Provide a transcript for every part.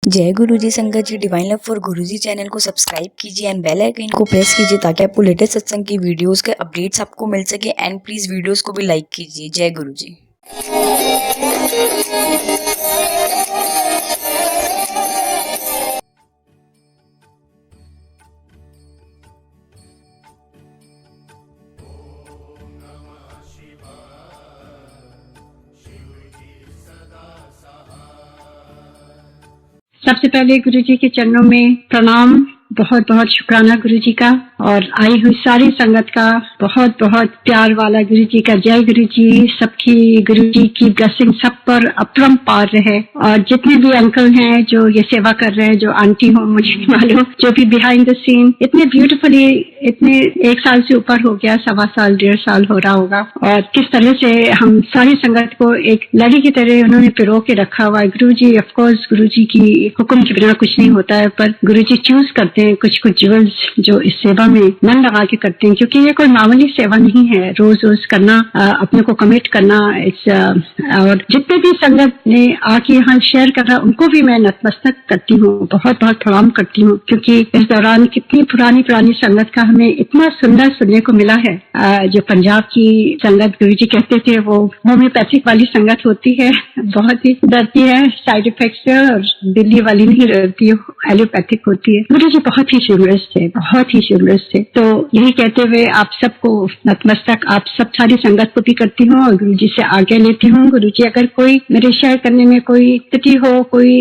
जय गुरुजी संगत जी। Divine love for Guruji channel को सब्सक्राइब कीजिए एंड बेल आइकन को प्रेस कीजिए ताकि आपको लेटेस्ट सत्संग की वीडियोस के अपडेट्स आपको मिल सके। एंड प्लीज वीडियोस को भी लाइक कीजिए। जय गुरुजी। सबसे पहले गुरु जी के चरणों में प्रणाम, बहुत बहुत शुक्राना गुरु जी का, और आई हुई सारी संगत का बहुत बहुत प्यार वाला गुरु जी का जय गुरु जी। सबकी गुरु जी की ब्लेसिंग सब पर अपरंपार रहे। और जितने भी अंकल हैं जो ये सेवा कर रहे हैं, जो आंटी हो मुझे नहीं मालूम, जो भी बिहाइंड द सीन इतने ब्यूटीफुली, इतने 1 साल से ऊपर हो गया, 1.25 साल 1.5 साल हो रहा होगा, और किस तरह से हम सारी संगत को एक लड़ी की तरह उन्होंने पिरो के रखा हुआ है। गुरु जी ऑफकोर्स गुरु जी की हुक्म के बिना कुछ नहीं होता है, पर गुरु जी चूज करते हैं कुछ कुछ ज्वेल्स जो इस सेवा में मन लगा के करते हैं, क्योंकि ये कोई मामूली सेवा नहीं है। रोज रोज करना, अपने को कमिट करना। और जितने भी संगत ने आके यहाँ शेयर कर रहा, उनको भी मैं नतमस्तक करती हूँ, बहुत बहुत प्रणाम करती हूँ, क्योंकि इस दौरान कितनी पुरानी पुरानी संगत का हमें इतना सुंदर सुनने को मिला है। जो पंजाब की संगत गुरु जी कहते थे वो होम्योपैथिक वाली संगत होती है, बहुत ही डरती है साइड इफेक्ट से, और दिल्ली वाली नहीं डरती है, एलोपैथिक होती है। गुरु जी बहुत ही शिवरस थे, बहुत ही शिवरस थे। तो यही कहते हुए आप सबको नतमस्तक, आप सब सारी संगत को भी करती हूँ और गुरु जी से आगे लेती हूँ। गुरु जी अगर कोई मेरे शेयर करने में कोई त्रुटि हो, कोई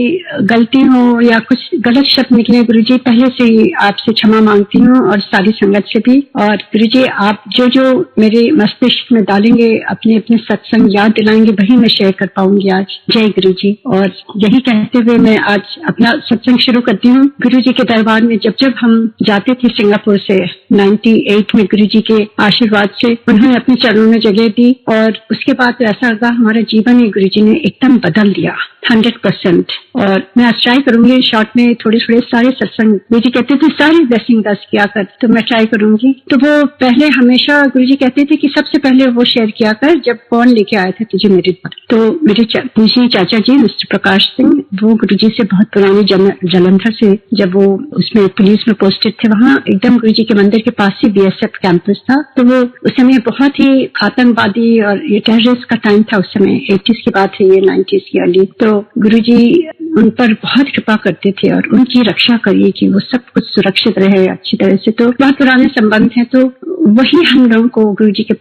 गलती हो या कुछ गलत शब्द निकले, गुरु जी पहले से ही आपसे क्षमा मांगती हूँ और सारी संगत से भी। और गुरु जी आप जो जो मेरे मस्तिष्क में डालेंगे, अपने अपने सत्संग याद दिलाएंगे, वही मैं शेयर कर पाऊंगी आज। जय गुरु जी। और यही कहते हुए मैं आज अपना सत्संग शुरू करती हूँ। गुरु जी के दरबार में जब जब हम जाते थे सिंगापुर से 98 में, गुरु जी के आशीर्वाद से उन्होंने अपने चरणों में जगह दी, और उसके बाद ऐसा लगा हमारा जीवन ही गुरु जी ने एकदम बदल दिया 100%। और मैं आज ट्राई करूंगी शॉर्ट में थोड़े थोड़े सारे सत्संग, गुरु जी कहते थे सारी ब्लेसिंग दस किया कर, तो मैं ट्राई करूंगी। तो वो पहले हमेशा गुरु जी कहते थे कि सबसे पहले वो शेयर किया कर जब कौन लेके आया था तुझे मेरे पर। तो मेरे पूछिए चाचा जी मिस्टर प्रकाश सिंह, वो गुरु जी से बहुत पुरानी जलंधर से, जब वो उसमें पुलिस में पोस्टेड थे, वहाँ एकदम गुरु जी के मंदिर के पास ही BSF कैंपस था। तो वो उस समय बहुत ही आतंकवादी और ये टेररिस्ट का टाइम था उस समय, 80s की बात है ये, 90s की अर्ली। तो गुरु जी उन पर बहुत कृपा करते थे और उनकी रक्षा करिए कि वो सब कुछ सुरक्षित रहे अच्छी तरह से। तो बहुत पुराने संबंध हैं, तो वही हम लोगों को गुरु जी के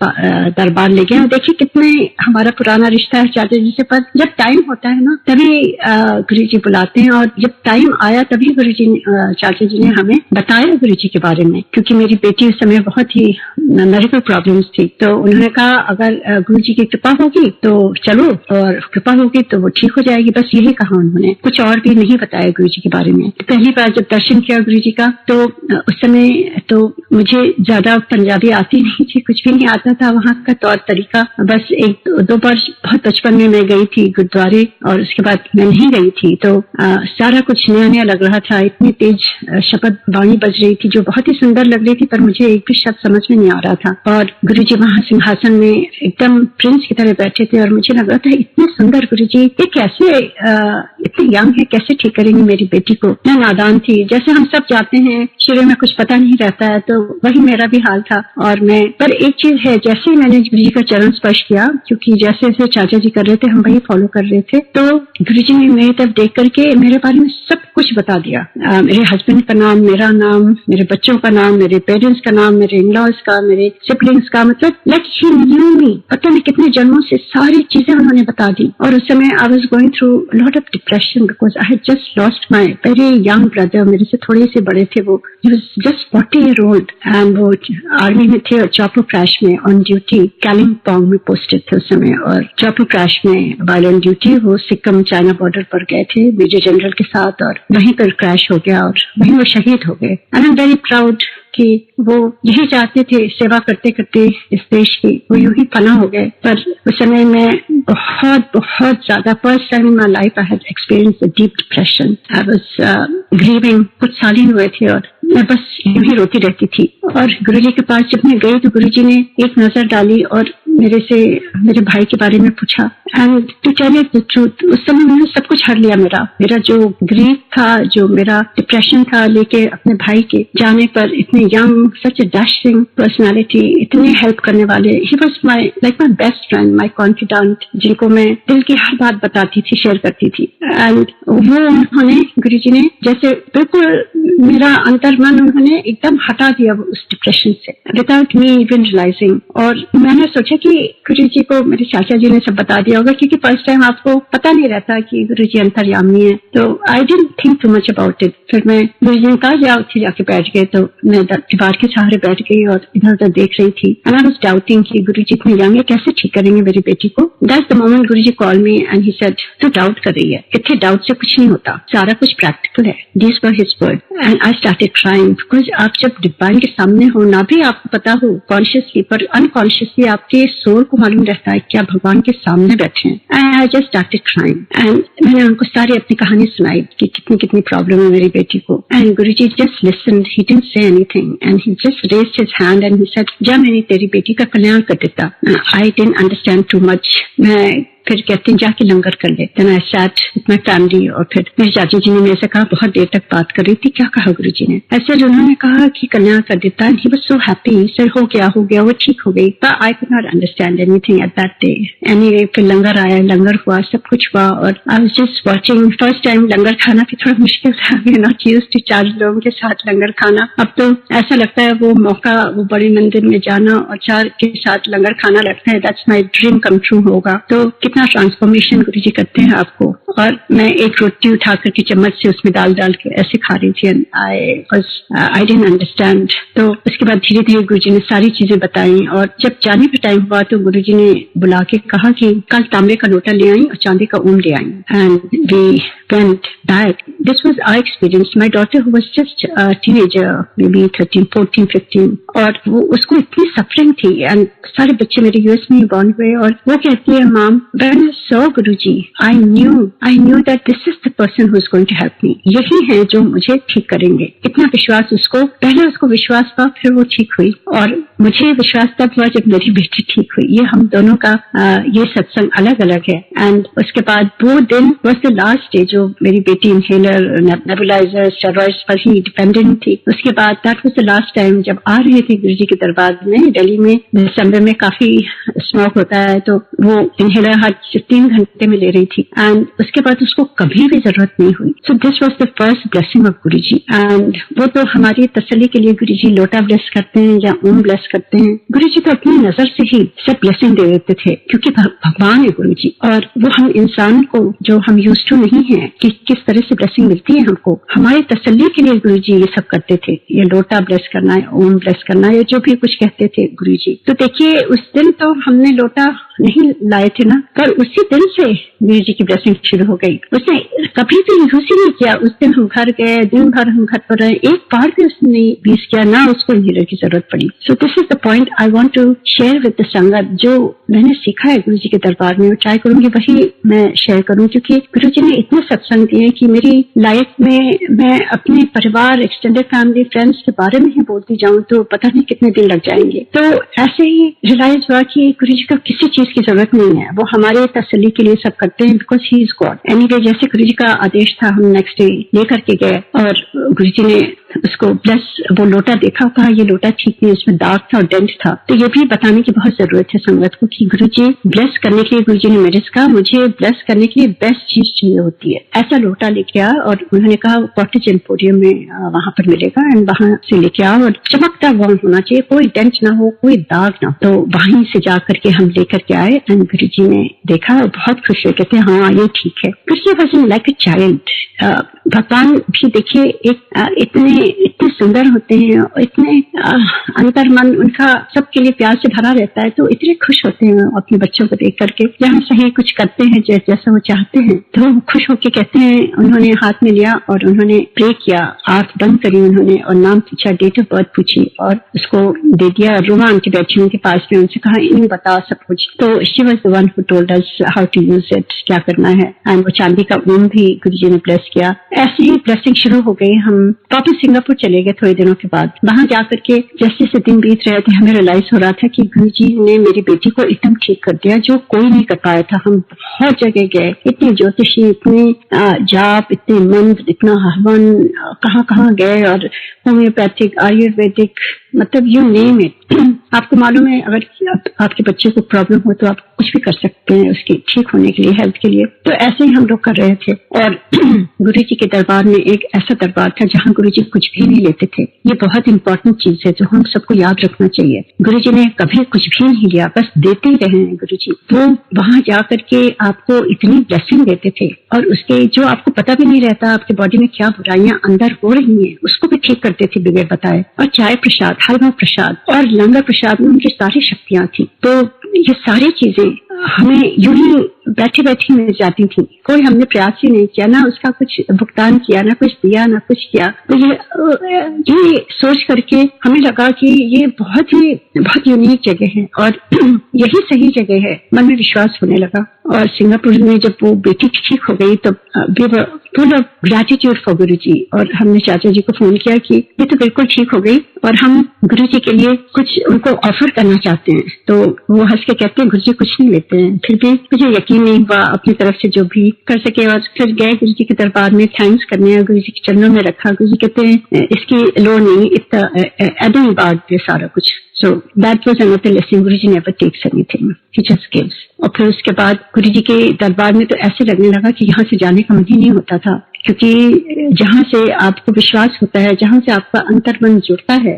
दरबार ले गए। देखिए कितने हमारा पुराना रिश्ता है चाचा जी से, पर जब टाइम होता है ना तभी गुरु जी बुलाते हैं, और जब टाइम आया तभी गुरु जी चाचा जी ने हमें बताया गुरु जी के बारे में, क्योंकि मेरी बेटी उस समय बहुत ही मेडिकल प्रॉब्लम्स थी। तो उन्होंने कहा अगर गुरु जी की कृपा होगी तो चलो, और कृपा होगी तो वो ठीक हो जाएगी, बस यही कहा उन्होंने, कुछ और भी नहीं बताया गुरु जी के बारे में। तो पहली बार जब दर्शन किया गुरु जी का, तो उस समय तो मुझे ज्यादा पंजाबी आती नहीं थी, कुछ भी नहीं आता था वहाँ का तौर तरीका। बस 1-2 बार बहुत बचपन में मैं गई थी गुरुद्वारे, और उसके बाद मैं नहीं गई थी। तो सारा कुछ नया नया लग रहा था, इतनी तेज शब्द वाणी बज रही थी जो बहुत ही सुंदर लग रही थी, पर मुझे एक भी शब्द समझ में नहीं आ रहा था। और गुरु जी वहाँ सिंहासन में एकदम प्रिंस की तरह बैठे थे, और मुझे लग रहा था इतने सुंदर गुरु जी, ये कैसे इतने यंग है, कैसे ठीक करेंगे मेरी बेटी को। मैं नादान थी, जैसे हम सब जाते हैं शुरू में कुछ पता नहीं रहता है, तो वही मेरा भी हाल था। और मैं, पर एक चीज है, जैसे ही मैंने गुरु जी का चरण स्पर्श किया, क्योंकि जैसे जैसे चाचा जी कर रहे थे हम वही फॉलो कर रहे थे, तो गुरु जी ने मेरी तरफ देख करके मेरे बारे में सब कुछ बता दिया। मेरे हस्बैंड का नाम, मेरा नाम, मेरे बच्चों का नाम, मेरे पेरेंट्स का नाम, मेरे इन-लॉज का, मेरे सिबलिंग्स का, मतलब लाइक ही न्यू मी। पता नहीं कितने जन्मों से सारी चीजें उन्होंने बता दी। और उस समय आई was going through lot of depression because I had just lost my very young brother. मेरे से थोड़े से बड़े थे वो, ही was just 40 year old, and वो आर्मी में थे और चॉपर क्रैश में ऑन ड्यूटी कालिम्पोंग में पोस्टेड थे उस समय। और चॉपर क्रैश में वाइल ऑन ड्यूटी वो सिक्किम चाइना बॉर्डर पर गए थे मेजर जनरल के साथ, और वहीं पर क्रैश हो गया और वहीं वो शहीद हो गए। And I am very proud कि वो यही चाहते थे, सेवा करते करते इस देश की, वो यूं ही फना हो गए। पर उस समय मैं बहुत ज्यादा, first time in my life I had experience a deep depression. I was grieving, कुछ साल ही हुए थे और मैं बस यूं ही रोती रहती थी। और गुरुजी के पास जब मैं गई तो गुरुजी ने एक नजर डाली और मेरे भाई के बारे में पूछा। And to tell you the truth, उस समय मैंने सब कुछ हर लिया। मेरा जो ग्रीफ था, जो मेरा डिप्रेशन था लेके अपने भाई के जाने पर, इतने यंग, सच ए डैशिंग पर्सनालिटी, इतने हेल्प करने वाले, he was my like my best friend, my confident, जिनको मैं दिल की हर बात बताती थी, शेयर करती थी। एंड वो उन्होंने, गुरुजी ने जैसे बिल्कुल मेरा अंतर्मन उन्होंने एकदम हटा दिया उस डिप्रेशन से, विदाउट मी इवन रियलाइजिंग। और मैंने सोचा कि गुरुजी को मेरे चाचा जी ने सब बता दिया होगा, क्योंकि फर्स्ट टाइम आपको पता नहीं रहता कि गुरुजी अंतर्यामी है। तो I didn't think too much about it. फिर मैं, गुरुजी ने कहा जाओ, उठे जाके बैठ गए, तो मैं दीवार के सहारे बैठ गई और इधर उधर देख रही थी। एंड आई वाज डाउटिंग कि गुरुजी इतने यंग है, कैसे ठीक करेंगे मेरी बेटी को। That's the moment Guruji call me and he said, तू डाउट कर रही है, इतने डाउट से कुछ नहीं होता, सारा कुछ प्रैक्टिकल है। This were his word and I started crying, because आप जब डिवाइन के सामने हो, ना भी आपको पता हो कॉन्शियसली पर अनकॉन्शियसली आपके सोल को मालूम रहता है कि आप भगवान के सामने बैठे हैं। And I just started crying and मैंने उनको सारी अपनी कहानी सुनाई कि कितनी कितनी प्रॉब्लम है मेरी बेटी को। And Guruji just listened, he didn't say anything and he just raised his hand and he said, जा मैंने तेरी बेटी का कल्याण कर देता। I didn't understand too much. मैं फिर कहते हैं जाके लंगर कर ले। Then I sat with my family. और फिर मेरे चाची जी ने मेरे से कहा, बहुत देर तक बात कर रही थी, क्या कहा गुरुजी ने? ऐसे उन्होंने कहा कि कल्याण कर देता। And he was so happy, सर हो गया, वो ठीक हो गई। But I could not understand anything at that day. Anyway फिर लंगर आया, लंगर हुआ, सब कुछ हुआ और I was just watching. First time लंगर खाना भी थोड़ा मुश्किल था, we are not used to 4 लोगों के साथ लंगर खाना। अब तो ऐसा लगता है वो मौका, वो बड़े मंदिर में जाना और 4 के साथ लंगर खाना लगता है that's my dream come true होगा। तो कितना ट्रांसफॉर्मेशन गुरुजी करते हैं आपको। और मैं एक रोटी उठा करके चम्मच से उसमें डाल के ऐसे खा रही थी। आई डिडंट अंडरस्टैंड। तो उसके बाद धीरे धीरे गुरुजी ने सारी चीजें बताई। और जब जाने का टाइम हुआ तो गुरुजी ने बुला के कहा कि कल तांबे का लोटा ले आई और चांदी का ऊन ले आई। And we went back. This was our experience. My daughter who was just a teenager, maybe 13, 14, 15, और वो उसको इतनी सफरिंग थी। एंड सारे बच्चे मेरे यूएस में बॉर्न हुए और वो कहती है, mom when I saw Guruji, I knew that this is the person who is going to help me. यही है जो मुझे ठीक करेंगे। इतना विश्वास उसको, पहले उसको विश्वास था, फिर वो ठीक हुई। और मुझे विश्वास तब हुआ जब मेरी बेटी ठीक हुई। ये हम दोनों का ये सत्संग अलग अलग है। एंड उसके बाद वो दिन was the last day जो मेरी बेटी इनहेलर, नेबुलाइजर, स्टेरॉइड्स पर ही डिपेंडेंट थी। उसके बाद that was the last time जब आ रहे थे गुरुजी के दरबार में। दिल्ली में दिसंबर में काफी स्मोक होता है, तो वो इनहेलर हर 3 घंटे में ले रही थी। एंड उसके बाद उसको कभी भी जरूरत नहीं हुई। So this was the first blessing of Guruji. And वो तो हमारी तसल्ली के लिए गुरुजी लोटा ब्लेस करते हैं या ओम ब्लेस करते हैं। गुरुजी तो अपनी नजर से ही सब ब्लेसिंग दे देते थे, क्योंकि भगवान है गुरुजी। और वो हम इंसान को, जो हम यूज्ड टू नहीं है कि किस तरह से ब्लेसिंग मिलती है हमको, हमारी तसल्ली के लिए गुरुजी ये सब करते थे। ये लोटा ब्लेस करना है, ओम ब्लेस करना है, जो भी कुछ कहते थे गुरुजी। तो देखिए उस दिन तो हमने लोटा नहीं लाए थे ना, पर उसी दिन से गुरुजी की ब्लेसिंग शुरू हो गई। उसने कभी भी यूज ही नहीं किया। उस दिन हम घर गए, दिन भर हम घर पर रहे, एक बार भी उसने यूज किया, ना उसको इनहेलर की जरूरत पड़ी। So this is the point I want to share with the sangat. जो मैंने सीखा है गुरुजी के दरबार में, ट्राई करूंगी वही मैं शेयर करूं, क्योंकि गुरुजी ने इतने सत्संग दिए कि मेरी लाइफ में मैं अपने परिवार, एक्सटेंडेड फैमिली, फ्रेंड्स के बारे में ही बोलती जाऊं तो पता नहीं कितने दिन लग जाएंगे। तो ऐसे ही रियलाइज हुआ कि गुरुजी को किसी चीज की जरूरत नहीं है, वो हमारे तसल्ली के लिए सब करते हैं, because he is God. Anyway जैसे गुरुजी का आदेश था, हम नेक्स्ट डे लेकर के गए और गुरुजी ने उसको ब्लेस, वो लोटा देखा, कहा ये लोटा ठीक नहीं, उसमें दाग था और डेंट था। तो ये भी बताने की बहुत जरूरत है संगत को कि गुरुजी ब्लेस करने के लिए, गुरुजी ने मेरे से कहा मुझे ब्लेस करने के लिए बेस्ट चीज चाहिए होती है। ऐसा लोटा लेके आ, और उन्होंने कहा कॉटेज एम्पोरियम में वहां पर मिलेगा, एंड वहां से लेके आओ और चमकता हुआ होना चाहिए, कोई डेंट ना हो, कोई दाग ना। तो वहीं से जा करके हम लेकर के आए एंड गुरुजी ने देखा और बहुत खुश हुए, कहते हाँ ये ठीक है। गुरुजी वाज लाइक अ चाइल्ड। भगवान भी देखिए इतने सुंदर होते हैं और इतने अंतर मन उनका सबके लिए प्यार से भरा रहता है, तो इतने खुश होते हैं अपने बच्चों को देख करके। जहाँ सही कुछ करते हैं जैसा वो चाहते हैं, तो वो खुश होके कहते हैं। उन्होंने हाथ में लिया और उन्होंने प्रे किया, आंख बंद करी उन्होंने और नाम पूछा, डेट ऑफ बर्थ पूछी और उसको दे दिया। रुमा आंटी बैठी उनके पास में, उनसे कहा इन्हें बता सब कुछ। तो she was the one who told us how to use it, क्या करना है। एंड वो चांदी का ऊन भी गुरुजी ने ब्लेस किया। ऐसे ही ब्लेसिंग शुरू हो गई। हम वापस सिंगापुर चले गए थोड़े दिनों के बाद। वहां जाकर के जैसे जैसे दिन बीत रहे थे हमें रियलाइज हो रहा था कि गुरुजी ने मेरी बेटी को एकदम ठीक कर दिया, जो कोई नहीं कर पाया था। हम बहुत जगह गए, इतने ज्योतिषी, इतने जाप, इतने मंत्र, इतना हवन, कहाँ कहाँ गए, और होम्योपैथिक, आयुर्वेदिक, मतलब यू नेम इट। आपको मालूम है अगर आपके बच्चे को प्रॉब्लम हो तो आप कुछ भी कर सकते हैं उसके ठीक होने के लिए, हेल्थ के लिए। तो ऐसे ही हम लोग कर रहे थे। और गुरुजी के दरबार में एक ऐसा दरबार था जहाँ गुरुजी कुछ भी नहीं लेते थे। ये बहुत इंपॉर्टेंट चीज है जो हम सबको याद रखना चाहिए। गुरुजी ने कभी कुछ भी नहीं लिया, बस देते ही रहे हैं गुरुजी। वो वहां जाकर के आपको इतनी ब्लेसिंग देते थे, और उसके जो आपको पता भी नहीं रहता आपके बॉडी में क्या बुराइयां अंदर हो रही हैं उसको भी ठीक करते थे बगैर बताए। और चाय प्रसाद, हलवा प्रसाद और लंगर प्रसाद में उनकी सारी शक्तियां थी। तो ये सारी चीजें हमें यूं ही बैठे बैठे मिल जाती थी, कोई हमने प्रयास ही नहीं किया, ना उसका कुछ भुगतान किया, ना कुछ दिया, ना कुछ किया। तो ये सोच करके हमें लगा कि ये बहुत यूनिक जगह है और यही सही जगह है। मन में विश्वास होने लगा। और सिंगापुर में जब वो बेटी ठीक हो गई तो फुल ऑफ ग्रेटिट्यूड फॉर गुरुजी, और हमने चाचा जी को फोन किया कि ये तो बिल्कुल ठीक हो गई और हम गुरुजी के लिए कुछ उनको ऑफर करना चाहते हैं। तो वो हंस के कहते हैं गुरुजी कुछ नहीं लेते हैं। फिर भी मुझे यकीन नहीं हुआ, अपनी तरफ से जो भी कर सके। और फिर गए गुरुजी के दरबार में, थैंक्स करने, गुरुजी के चरणों में रखा। गुरुजी कहते हैं इसकी लोड़ नहीं, इतना एडिंग बात सारा कुछ। So that was another lesson. Guruji never takes anything. He just gives. और फिर उसके बाद गुरुजी के दरबार में तो ऐसे लगने लगा कि यहाँ से जाने का मन ही नहीं होता था, क्योंकि जहाँ से आपको विश्वास होता है, जहाँ से आपका अंतर्मन जुड़ता है,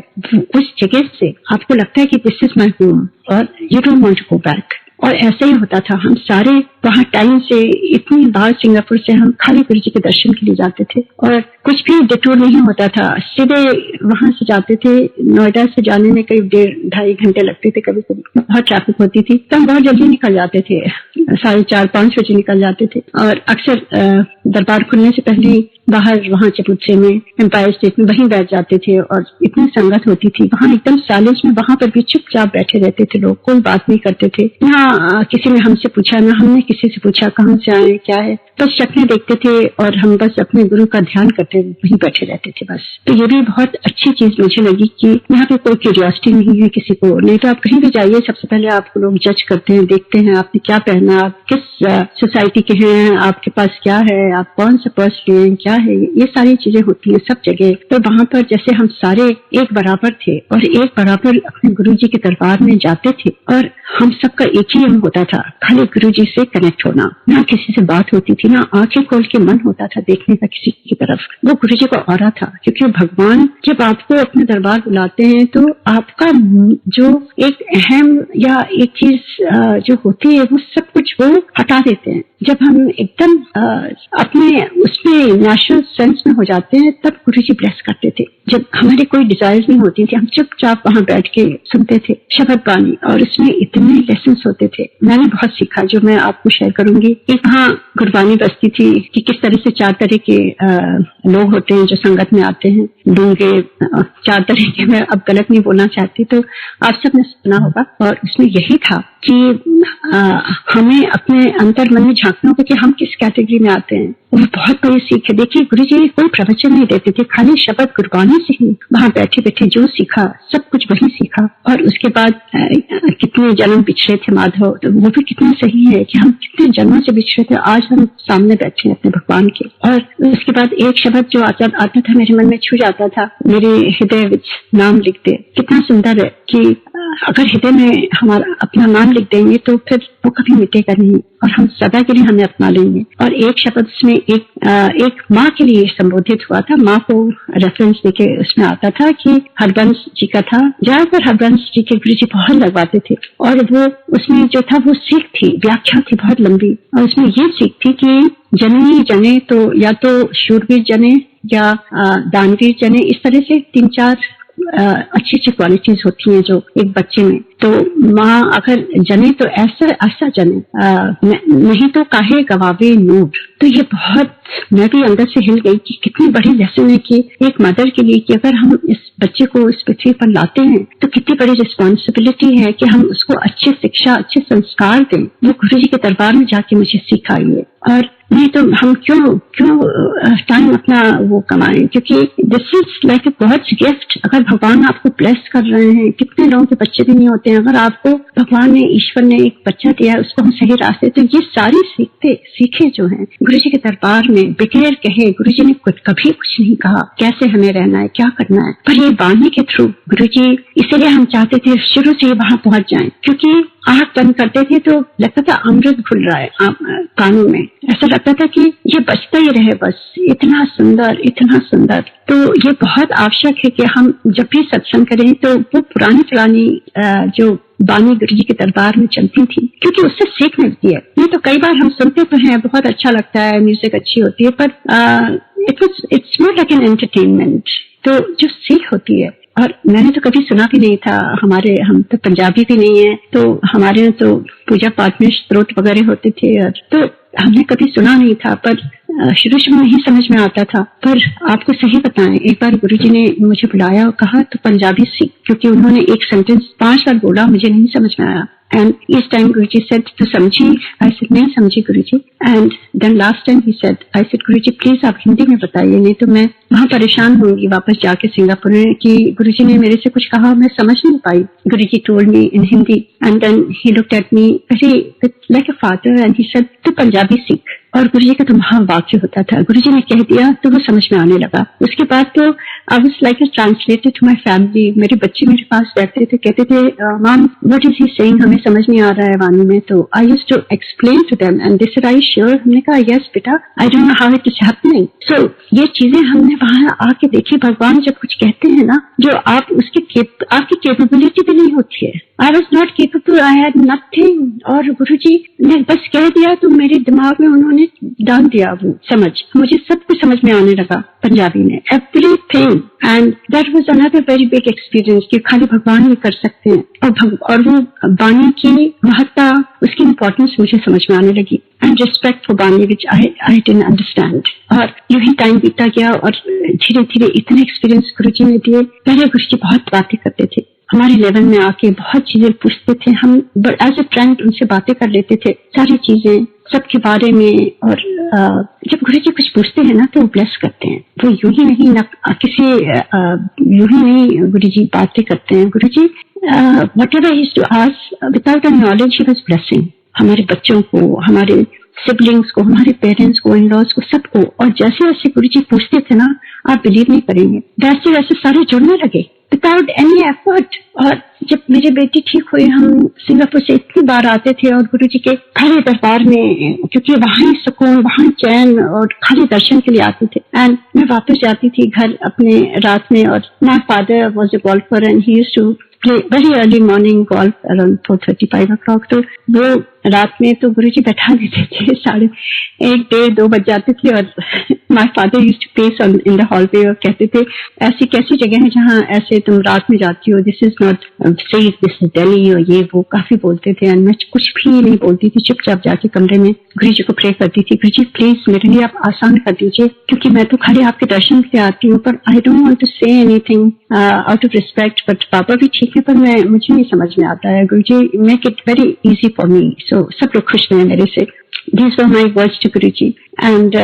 उस जगह से आपको लगता है कि दिस इज माई होम और you don't want to go back. और ऐसे ही होता था। हम सारे वहाँ टाइम से इतनी बार सिंगापुर से हम खाली गुरुजी के दर्शन के लिए जाते थे और कुछ भी डिटूर नहीं होता था। सीधे वहां से जाते थे। नोएडा से जाने में करीब 1.5-2 घंटे लगते थे, कभी कभी बहुत ट्रैफिक होती थी तो हम बहुत जल्दी निकल जाते थे, 4:30-5 बजे निकल जाते थे। और अक्सर दरबार खुलने से पहले ही बाहर वहाँ चबूतरे में, एम्पायर स्टेट में वहीं बैठ जाते थे। और इतनी संगत होती थी वहाँ, एकदम साइलेंस में, वहां पर भी चुपचाप बैठे रहते थे लोग, कोई बात नहीं करते थे। यहाँ किसी ने हमसे पूछा, ना हमने किसी से पूछा कहाँ से आए, क्या है, बस शक्लें देखते थे और हम बस अपने गुरु का ध्यान करते वहीं बैठे रहते थे बस। तो ये भी बहुत अच्छी चीज मुझे लगी कि यहाँ पे कोई क्यूरियोसिटी नहीं है किसी को। नहीं तो आप कहीं भी जाइए, सबसे पहले आपको लोग जज करते हैं, देखते हैं आपने क्या पहना, आप किस सोसाइटी के हैं, आपके पास क्या है, आप कौन सा पर्स लिए, क्या है, ये सारी चीजें होती है सब जगह। तो वहां पर जैसे हम सारे एक बराबर थे और एक बराबर अपने गुरुजी के दरबार में जाते थे और हम सबका एक ही एम होता था, खाली गुरुजी से कनेक्ट होना। ना किसी से बात होती थी, ना आंखें खोल के मन होता था देखने का किसी की तरफ। वो गुरुजी को आ रहा था, क्योंकि भगवान जब आपको अपने दरबार बुलाते हैं तो आपका जो एक अहम या एक चीज जो होती है वो सब कुछ वो हटा देते हैं। जब हम एकदम अपने उसमें नेचुरल सेंस में हो जाते हैं तब गुरुजी ब्लेस करते थे। जब हमारी कोई डिजायर नहीं होती थी, हम चुपचाप वहां बैठ के सुनते थे शब्द बानी, और इसमें इतने लेसन होते थे। मैंने बहुत सीखा जो मैं आपको शेयर करूंगी। एक वहाँ गुरबानी बसती थी कि किस तरह से 4 तरह के लोग होते हैं जो संगत में आते हैं। डूंगे 4 तरह के, मैं अब गलत नहीं बोलना चाहती, तो आप सबने सुना होगा। और उसमें यही था कि हमें अपने अंतर मन में झांकना होगा कि हम किस कैटेगरी में आते हैं। वो बहुत बड़ी सीख है। देखिए गुरुजी कोई प्रवचन नहीं देते थे, खाली शब्द गुरबानी से ही वहां बैठे बैठे जो सीखा सब कुछ वही सीखा। और उसके बाद कितने जन्म पिछड़े थे माधव, तो वो भी कितना सही है कि हम कितने जन्मों से बिछड़े थे, आज हम सामने बैठे हैं अपने भगवान के। और उसके बाद एक शब्द जो आता था मेरे मन में छू जाता था, मेरे हृदय विच नाम लिख दे। कितना सुंदर है कि अगर हृदय में हमारा अपना नाम लिख देंगे तो फिर वो कभी मिटेगा नहीं और हम सदा के लिए हमें अपना लेंगे। और एक शब्द उसमें एक माँ के लिए संबोधित हुआ था। माँ को रेफरेंस देके उसमें आता था कि हरबंस जी का था। ज्यादातर हरबंस जी के गुरुजी बहुत लगवाते थे और वो उसमें जो था वो सीख थी, व्याख्या थी बहुत लंबी। और उसमें ये सीख थी कि जननी जने तो या तो शूरवीर जने या दानवीर जने, इस तरह से 3-4 अच्छी अच्छी क्वालिटीज होती हैं जो एक बच्चे में। तो माँ अगर जने तो ऐसा ऐसा जने, नहीं तो काहे गवावे नूर। तो ये बहुत, मैं भी अंदर से हिल गई कि कितनी बड़ी लेसन है कि एक मदर के लिए, कि अगर हम इस बच्चे को इस पृथ्वी पर लाते हैं तो कितनी बड़ी रिस्पॉन्सिबिलिटी है कि हम उसको अच्छी शिक्षा, अच्छे संस्कार दें। वो गुरुजी के दरबार में जाके मुझे सिखाई है। और नहीं तो हम क्यों टाइम अपना वो कमाएं, क्योंकि this is like a god's gift. अगर भगवान आपको ब्लेस कर रहे हैं, कितने लोगों के बच्चे भी नहीं होते हैं, अगर आपको भगवान ने, ईश्वर ने एक बच्चा दिया है, उसको हम सही रास्ते, तो ये सारी सीखे जो हैं गुरुजी के दरबार में बगैर कहे, गुरुजी ने कभी कुछ नहीं कहा कैसे हमें रहना है, क्या करना है, पर ये वाणी के थ्रू गुरुजी, इसीलिए हम चाहते थे शुरू से वहां पहुंच जाएं, क्योंकि आंख बंद करते थे तो लगता था अमृत घुल रहा है कानों में। ऐसा लगता था कि ये बचता ही रहे बस, इतना सुंदर, इतना सुंदर। तो ये बहुत आवश्यक है कि हम जब भी सत्संग करें तो वो पुरानी जो बानी गुरुजी के दरबार में चलती थी, क्योंकि उससे सीख मिलती है। नहीं तो कई बार हम सुनते तो हैं, बहुत अच्छा लगता है, म्यूजिक अच्छी होती है, पर it's not like an entertainment. तो जो सीख होती है, और मैंने तो कभी सुना भी नहीं था, हम तो पंजाबी भी नहीं है, तो हमारे यहाँ तो पूजा पाठ में स्तोत्र वगैरह होते थे, और तो हमने कभी सुना नहीं था, पर शुरू में नहीं समझ में आता था। पर आपको सही बताएं, एक बार गुरुजी ने मुझे बुलाया और कहा तो पंजाबी सीख, क्योंकि उन्होंने एक सेंटेंस 5 बार बोला, मुझे नहीं समझ में आया। And each time Guruji said, "Tu समझी?" I said, "नहीं समझी गुरुजी." And then last time he said, I said, "Guruji please आप हिंदी में बताइए, नहीं तो मैं वहाँ परेशान होंगी वापस जाके सिंगापुर में कि गुरुजी ने मेरे से कुछ कहा, मैं समझ नहीं पाई." गुरुजी told me in Hindi, and then he looked at me very like a father and he said, "तू पंजाबी सीख." और गुरुजी का तो महावाक्य होता था, गुरुजी ने कह दिया तो वो समझ में आने लगा। उसके बाद तो I was like a translator to my family. मेरे बच्चे मेरे पास बैठते थे, कहते थे, "mom what is he saying, हमें समझ नहीं आ रहा है वाणी में।" तो I used to explain to them and they said, "are you sure?" हमने कहा, "यस बेटा, I don't know how it is happening." So ये चीजें हमने वहां आके देखी। भगवान जब कुछ कहते हैं ना, जो आप आपकी कैपेबिलिटी भी नहीं होती है। I was not capable, I had nothing, और गुरुजी ने बस कह दिया तो मेरे दिमाग में उन्होंने डाल दिया वो समझ, मुझे सब कुछ समझ में आने लगा पंजाबी में, everything. And that was another very big experience कि खाली भगवान ही कर सकते हैं। और वो बानी की महत्ता, उसकी इम्पोर्टेंस मुझे समझ में आने लगी। एंड रिस्पेक्ट फॉर बानी विच आई डिडंट अंडरस्टैंड। और यूं ही टाइम बीता गया और धीरे धीरे इतने एक्सपीरियंस गुरुजी ने दिए। पहले गुरुजी बहुत बातें करते थे, हमारे लेवल में आके बहुत चीजें पूछते थे, हम एज ए फ्रेंड उनसे बातें कर लेते थे, सारी चीजें सबके बारे में। और जब गुरुजी कुछ पूछते हैं ना तो वो ब्लेस करते हैं, वो यूं ही नहीं यूं ही नहीं गुरुजी बातें करते हैं। Guruji whatever he used to ask without any knowledge he was blessing हमारे बच्चों को, हमारे सिबलिंग्स को, हमारे पेरेंट्स को, इन लॉज को, सबको। और जैसे जैसे गुरुजी पूछते थे ना, आप बिलीव नहीं करेंगे, वैसे वैसे सारे जुड़ने लगे विदाउट एनी एफर्ट। और जब मेरी बेटी ठीक हुई, हम सिंगापुर से इतनी बार आते थे और गुरुजी के खाली दरबार में, क्योंकि वहां सुकून, वहां चैन, और खाली दर्शन के लिए आते थे। एंड मैं वापस जाती थी घर अपने रात में, और my father was a golfer and he used to play very early morning golf around 4:30-5 o'clock। तो वो रात में तो गुरुजी बैठा देते थे, 1:30, 1:30-2 बज जाते थे, और my father used to pace in the hallway, और कहते थे ऐसी कैसी जगह है जहाँ ऐसे तुम रात में जाती हो, this is not safe, this is Delhi, और ये वो काफी बोलते थे। एंड मैं कुछ भी नहीं बोलती थी, चुपचाप जाके कमरे में गुरुजी को प्रे करती थी, गुरुजी प्लीज मेरे लिए आप आसान कर दीजिए, क्योंकि मैं तो खाली आपके दर्शन के लिए आती हूँ, पर I don't want to say anything out of respect. But पापा भी ठीक है, पर मुझे नहीं समझ में आता है, Guruji make it very easy for me. So सब लोग खुश हैं मेरे से। These were my words to Guruji. And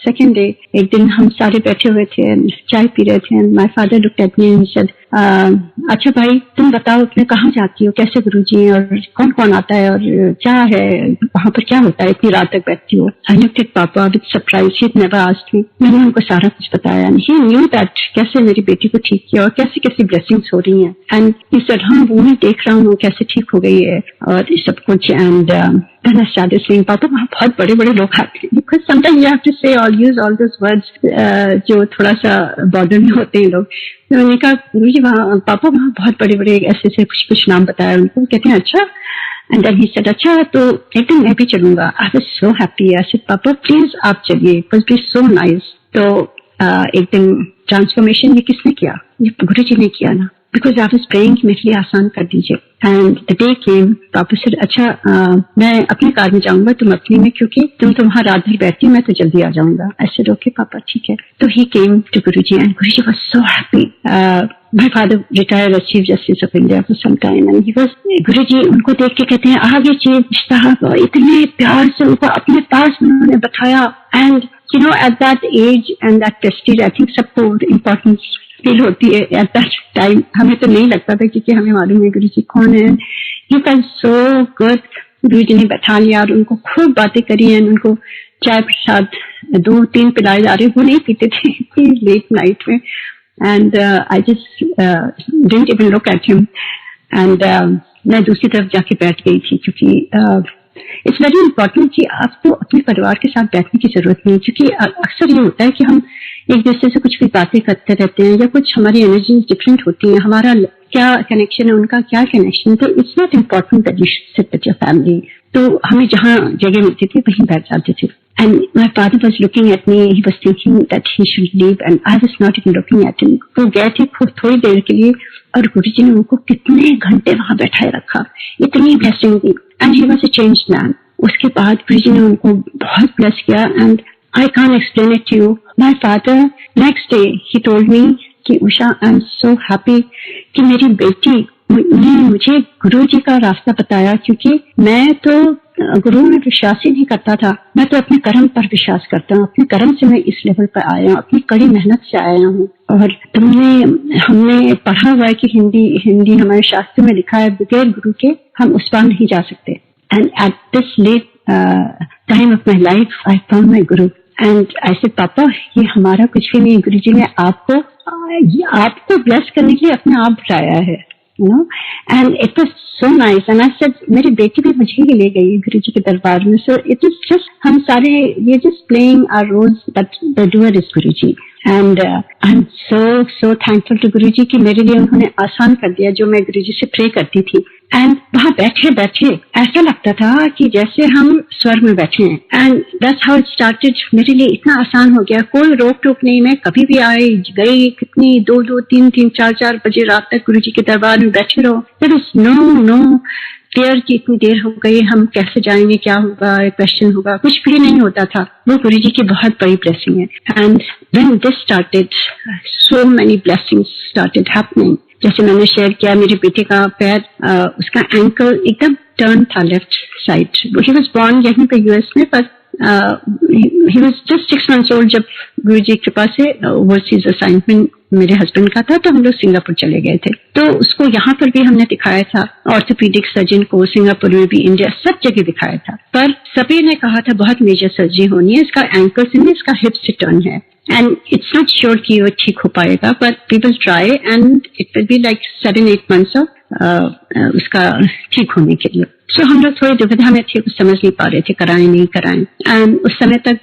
second day, एक दिन हम सारे बैठे हुए थे, चाय पी रहे थे, and my father looked at me and said, अच्छा भाई तुम बताओ तुम्हें कहाँ जाती हो, कैसे गुरुजी, और कौन कौन आता है, और क्या है वहाँ पर, क्या होता है, इतनी रात तक बैठती हो। I looked at Papa with surprise. He never asked me. मैंने उनको सारा कुछ बताया, and he knew that कैसे मेरी बेटी को ठीक किया और कैसी कैसी ब्लेसिंग्स हो रही हैं। And he said, हाँ वो मैं देख रहा हूँ कैसे ठीक हो गई है और सब कुछ। And then I started saying, पापा वहाँ बहुत बड़े बड़े लोग आते हैं, because sometimes you have to say or use all those words जो थोड़ा सा बॉर्डर में होते हैं लोग। तो मैंने कहा गुरुजी वहाँ, पापा वहाँ बहुत बड़े बड़े ऐसे से कुछ नाम बताया उनको, कहते हैं अच्छा। एंड देन ही सेड, अच्छा तो एक दिन मैं भी चलूंगा। I was so happy. I said, पापा प्लीज आप चलिए, it was be so nice. तो एक दिन ट्रांसफॉर्मेशन ये किसने किया? ये गुरुजी ने किया ना। बिकॉज आई वाज प्रेइंग कि मेरे लिए आसान कर दीजिए। एंड द डे केम, पापा से अच्छा मैं अपनी कार में जाऊंगा, तुम अपनी में, क्योंकि तुम तो वहां रात भर बैठती हो, मैं तो जल्दी आ जाऊंगा। आई सेड ओके पापा, ठीक है। तो he came to Guruji and Guruji was so happy. My father retired as chief justice of India for some time and he was, Guruji उनको देख के कहते हैं आगे चीफ साहब, इतने प्यार से उनको अपने पास उन्होंने बताया। And you know at that age and that prestige, I think सबको इम्पोर्टेंस फील होती है एट दैट टाइम। हमें तो नहीं लगता था क्योंकि हमें मालूम है गुरुजी कौन है। ही वाज सो गुड। गुरुजी ने बैठा लिया और उनको खूब बातें करी एंड उनको चाय प्रसाद 2-3 पिलाए जा रहे, वो नहीं पीते थे लेट नाइट में। And I just didn't even look at him. And मैं दूसरी तरफ जाके बैठ गई थी क्योंकि इट्स वेरी इंपॉर्टेंट कि आपको अपने परिवार के साथ बैठने की जरूरत नहीं, क्योंकि अक्सर ये होता है कि हम एक दूसरे से कुछ भी बातें करते रहते हैं या कुछ हमारी एनर्जी डिफरेंट होती है, हमारा क्या कनेक्शन है, उनका क्या कनेक्शन है। तो it's not important that you sit with your family. तो हमें जहाँ जगह मिलती थी वहीं बैठ जाते थे। And my father was looking at me, he was thinking that he should leave and I was not even looking at him. वो गए थे थोड़ी देर के लिए और गुरुजी ने उनको कितने घंटे वहां बैठाए रखा, इतनी blessing the. And he was a changed man. उसके बाद गुरुजी ने उनको बहुत ब्लेस किया and I can't explain it to you. My father, next day, he told me कि उषा, I'm so happy कि मेरी बेटी ने मुझे गुरु जी का रास्ता बताया, क्योंकि मैं तो गुरु में विश्वास ही नहीं करता था। मैं तो अपने कर्म पर विश्वास करता हूँ, अपने कर्म से मैं इस लेवल पर आया हूँ, अपनी कड़ी मेहनत से आया हूँ। और हमने पढ़ा हुआ है कि हिंदी हमारे शास्त्र में लिखा है, बगैर गुरु के हम उस पार नहीं जा सकते। And at this late time of my life I found my guru. And I said पापा, ये हमारा कुछ भी नहीं, गुरुजी ने आपको ब्लेस करने के लिए अपने आप बुलाया है, you know. And it was so nice. And I said मेरी बेटी भी मुझे ही ले गई गुरुजी के दरबार में। सो इट इज जस्ट, हम सारे ये just playing our roles, but the doer is Guruji. And I am so thankful to Guruji कि मेरे लिए उन्होंने आसान कर दिया जो मैं गुरुजी से प्रे करती थी। एंड वहां बैठे बैठे ऐसा लगता था कि जैसे हम स्वर्ग में बैठे हैं। And that's how it started. मेरे लिए इतना आसान हो गया, कोई रोक टोक नहीं। मैं कभी भी आई गई, कितनी 2-2, 3-3, 4-4 बजे रात तक गुरुजी के दरबार में बैठे रहो। देयर इज नो फियर की इतनी देर हो गई, हम कैसे जाएंगे, क्या होगा, क्वेश्चन होगा, कुछ भी नहीं होता था। वो गुरुजी की बहुत बड़ी ब्लेसिंग है। And when this started, so many blessings started happening. जैसे मैंने शेयर किया, मेरे बेटे का पैर, उसका एंकल एकदम टर्न था left side. He was born यहीं पे यूएस में, पर he was just 6 months old जब गुरुजी की कृपा से ओवरसीज असाइनमेंट मेरे हस्बैंड का था, तो हम लोग सिंगापुर चले गए थे। तो उसको यहाँ पर भी हमने दिखाया था, ऑर्थोपीडिक सर्जन को, सिंगापुर में भी, इंडिया, सब जगह दिखाया था। पर सभी ने कहा था बहुत मेजर सर्जरी होनी है, इसका एंकल से नहीं, इसका हिप से टर्न है। एंड इट्स नॉट श्योर कि वो ठीक हो पाएगा, but we will try and it will be like 7-8 months of उसका ठीक होने के लिए। सो हम लोग थोड़ी दुविधा में थे, कुछ समझ नहीं पा रहे थे, कराएं नहीं कराएं। एंड उस समय तक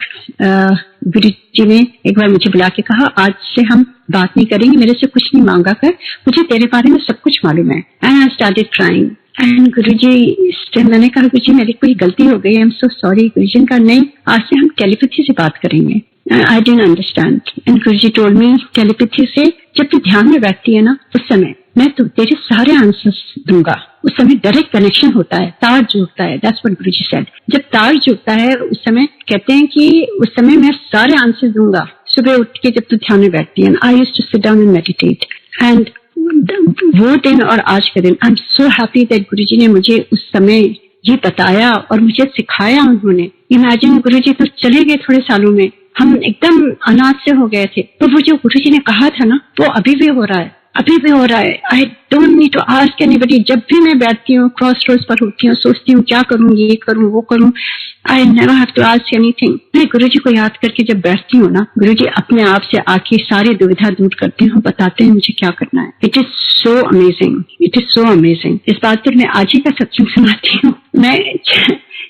गुरु जी ने एक बार मुझे बुला के कहा, आज से हम बात नहीं करेंगे, मेरे से कुछ नहीं मांगा कर, मुझे तेरे बारे में सब कुछ मालूम है। And I started crying. And Guruji से मैंने कहा, गुरुजी मेरी कोई गलती हो गई, आई एम सो सॉरी। गुरुजी ने कहा, नहीं, आज से हम टेलीपैथी से बात करेंगे। आई didn't understand. And Guruji told me, telepathy से जब तू ध्यान में बैठती है ना, उस समय मैं तो तेरे सारे आंसर्स दूंगा। उस समय डायरेक्ट कनेक्शन होता है, तार जुड़ता है। That's what Guruji said. जब तार जुड़ता है उस समय कहते हैं कि उस समय मैं सारे आंसर दूंगा, सुबह उठ के जब तू ध्यान में बैठती है। I used to sit down and meditate. And वो दिन और आज के दिन, I am so happy that Guruji ने मुझे उस समय ये बताया और मुझे सिखाया उन्होंने। इमेजिन, गुरुजी तो चले गए थोड़े सालों में, हम एकदम अनाथ से हो गए थे, तो वो जो गुरुजी ने कहा था ना, वो अभी भी हो रहा है, अभी भी हो रहा है। I don't need to ask anybody. जब भी मैं बैठती हूँ, क्रॉस रोड्स पर होती हूँ, सोचती हूँ क्या करूँ, ये करूँ, वो करूँ, I never have to ask anything. मैं गुरुजी को याद करके जब बैठती हूँ ना, गुरुजी अपने आप से आके सारी दुविधा दूर करते हैं, बताते हैं मुझे क्या करना है। It is so amazing, it is so amazing. इस बात पर मैं आज ही का सत्संग सुनाती हूँ। मैं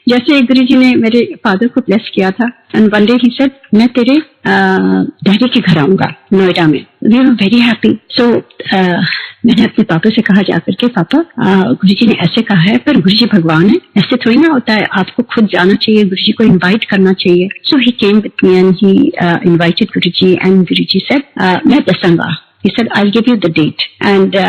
जैसे गुरुजी ने मेरे फादर को ब्लेस किया था, and one day he said, मैं तेरे डैडी के घर आऊंगा नोएडा में। We were very happy. So मैंने अपने पापा से कहा जाकर के, पापा गुरुजी ने ऐसे कहा है, पर गुरुजी भगवान है, ऐसे थोड़ी ना होता है, आपको खुद जाना चाहिए, गुरुजी को इनवाइट करना चाहिए। So he came with me and he invited Guruji and Guruji said, मैं दसूंगा, He said, I'll give you the date. And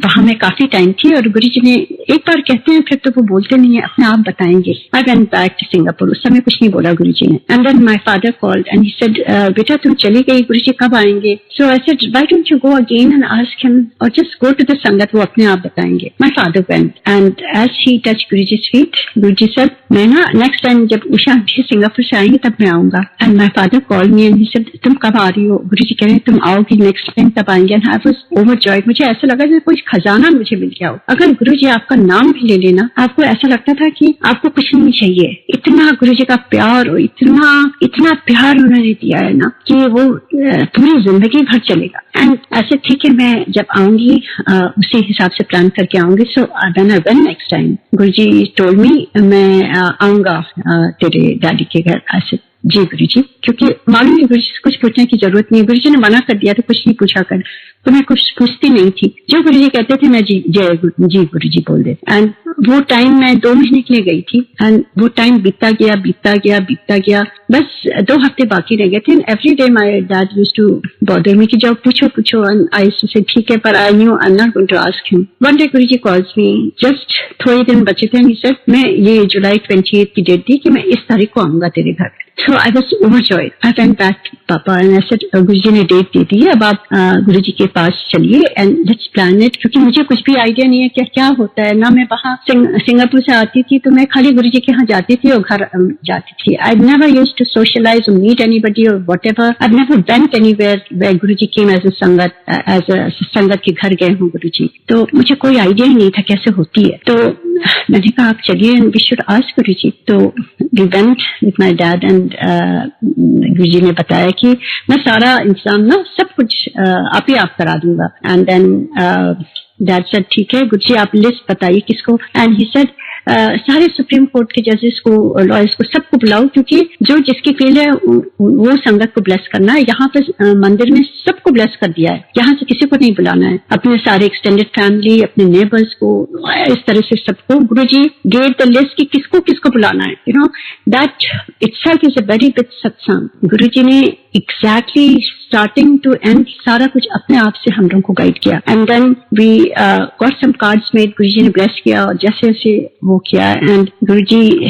वहां में काफी टाइम थी और गुरुजी ने एक बार कहते हैं फिर तो वो बोलते नहीं है, अपने आप बताएंगे. I went back to Singapore. उस समय कुछ नहीं बोला गुरुजी ने. And then my father called and he said, बेटा तुम चली गई, गुरुजी कब आएंगे? So I said, why don't you go again and ask him or just go to the संगत, वो अपने आप बताएंगे. My father went and as he touched Guruji's feet, Guruji said, मैं ना next time जब उषा भी सिंगापुर से आएंगे तब मैं आऊंगा. And my father called me and he said, तुम कब आ रही हो? गुरुजी कह रहे हैं तुम आओगी next time तब आएंगे. And I was overjoyed. मुझे ऐसा लगा जैसे कोई खजाना मुझे मिल गया हो. अगर गुरुजी आपका नाम भी ले लेना, आपको ऐसा लगता था कि आपको कुछ नहीं चाहिए. इतना गुरुजी का प्यार और इतना प्यार उन्होंने दिया है ना कि वो पूरी जिंदगी भर चलेगा. एंड ऐसे ठीक है, मैं जब आऊंगी उसी हिसाब से प्लान करके आऊंगी. So when I went next time, Guruji told मी मैं आऊंगा तेरे डैडी के घर. ऐसे जी गुरुजी, क्योंकि मालूम नहीं गुरुजी से कुछ पूछने की जरूरत नहीं. गुरुजी ने मना कर दिया तो कुछ नहीं पूछा कर, तो मैं कुछ पूछती नहीं थी. जो गुरुजी कहते थे मैं जी गुरुजी बोल देती. एंड वो टाइम मैं 2 महीने के लिए गई थी एंड वो टाइम बीतता गया. बस 2 हफ्ते बाकी रह गए थे. Every day my dad used to bother me कि जाओ पूछो. एंड आई यूज्ड टू से ठीक है, पर I knew I am not going to ask him. One day Guruji calls me, just थोड़े दिन बचे थे. ही सेड मैं ये जुलाई 28 की डेट थी कि मैं इस तारीख को आऊंगा तेरे घर. So I was overjoyed. I went back to Papa and I said, गुरुजी ने डेट दे दी है, अब आप गुरुजी के पास चलिए and let's plan it. क्योंकि मुझे कुछ भी आइडिया नहीं है कि क्या होता है ना. मैं वहाँ सिंगापुर से आती थी तो मैं खाली गुरुजी के यहाँ जाती थी और घर जाती थी. I never used to socialize or meet anybody or whatever. I've never went anywhere where Guruji came as a संगत के घर गए हूँ गुरुजी. तो मुझे कोई आइडिया ही नहीं था कैसे होती है. तो मैंने कहा आप चलिए and we should ask गुरुजी. तो we went with my dad and गुरुजी ने बताया कि मैं सारा इंतजाम ना सब कुछ आप करा दूंगा. एंड देन डैड सेड ठीक है गुरुजी आप लिस्ट बताइए किसको. एंड ही सेड सारे सुप्रीम कोर्ट के जजेस को, लॉयर्स को, सबको बुलाओ, क्योंकि जो जिसकी फील्ड है वो संगत को ब्लेस करना है. यहाँ पे मंदिर में सबको ब्लेस कर दिया है, यहाँ से किसी को नहीं बुलाना है. अपने सारे एक्सटेंडेड फैमिली, अपने नेबर्स को, इस तरह से सबको गुरुजी गेव द लिस्ट कि किसको किसको बुलाना है. You know that itself is a very big सत्संग. गुरुजी ने एग्जैक्टली स्टार्टिंग टू एंड सारा कुछ अपने आप से हम लोगों को गाइड किया. And then we got some cards made. Guruji ने ब्लेस किया और जैसे जैसे वो किया. एंड गुरुजी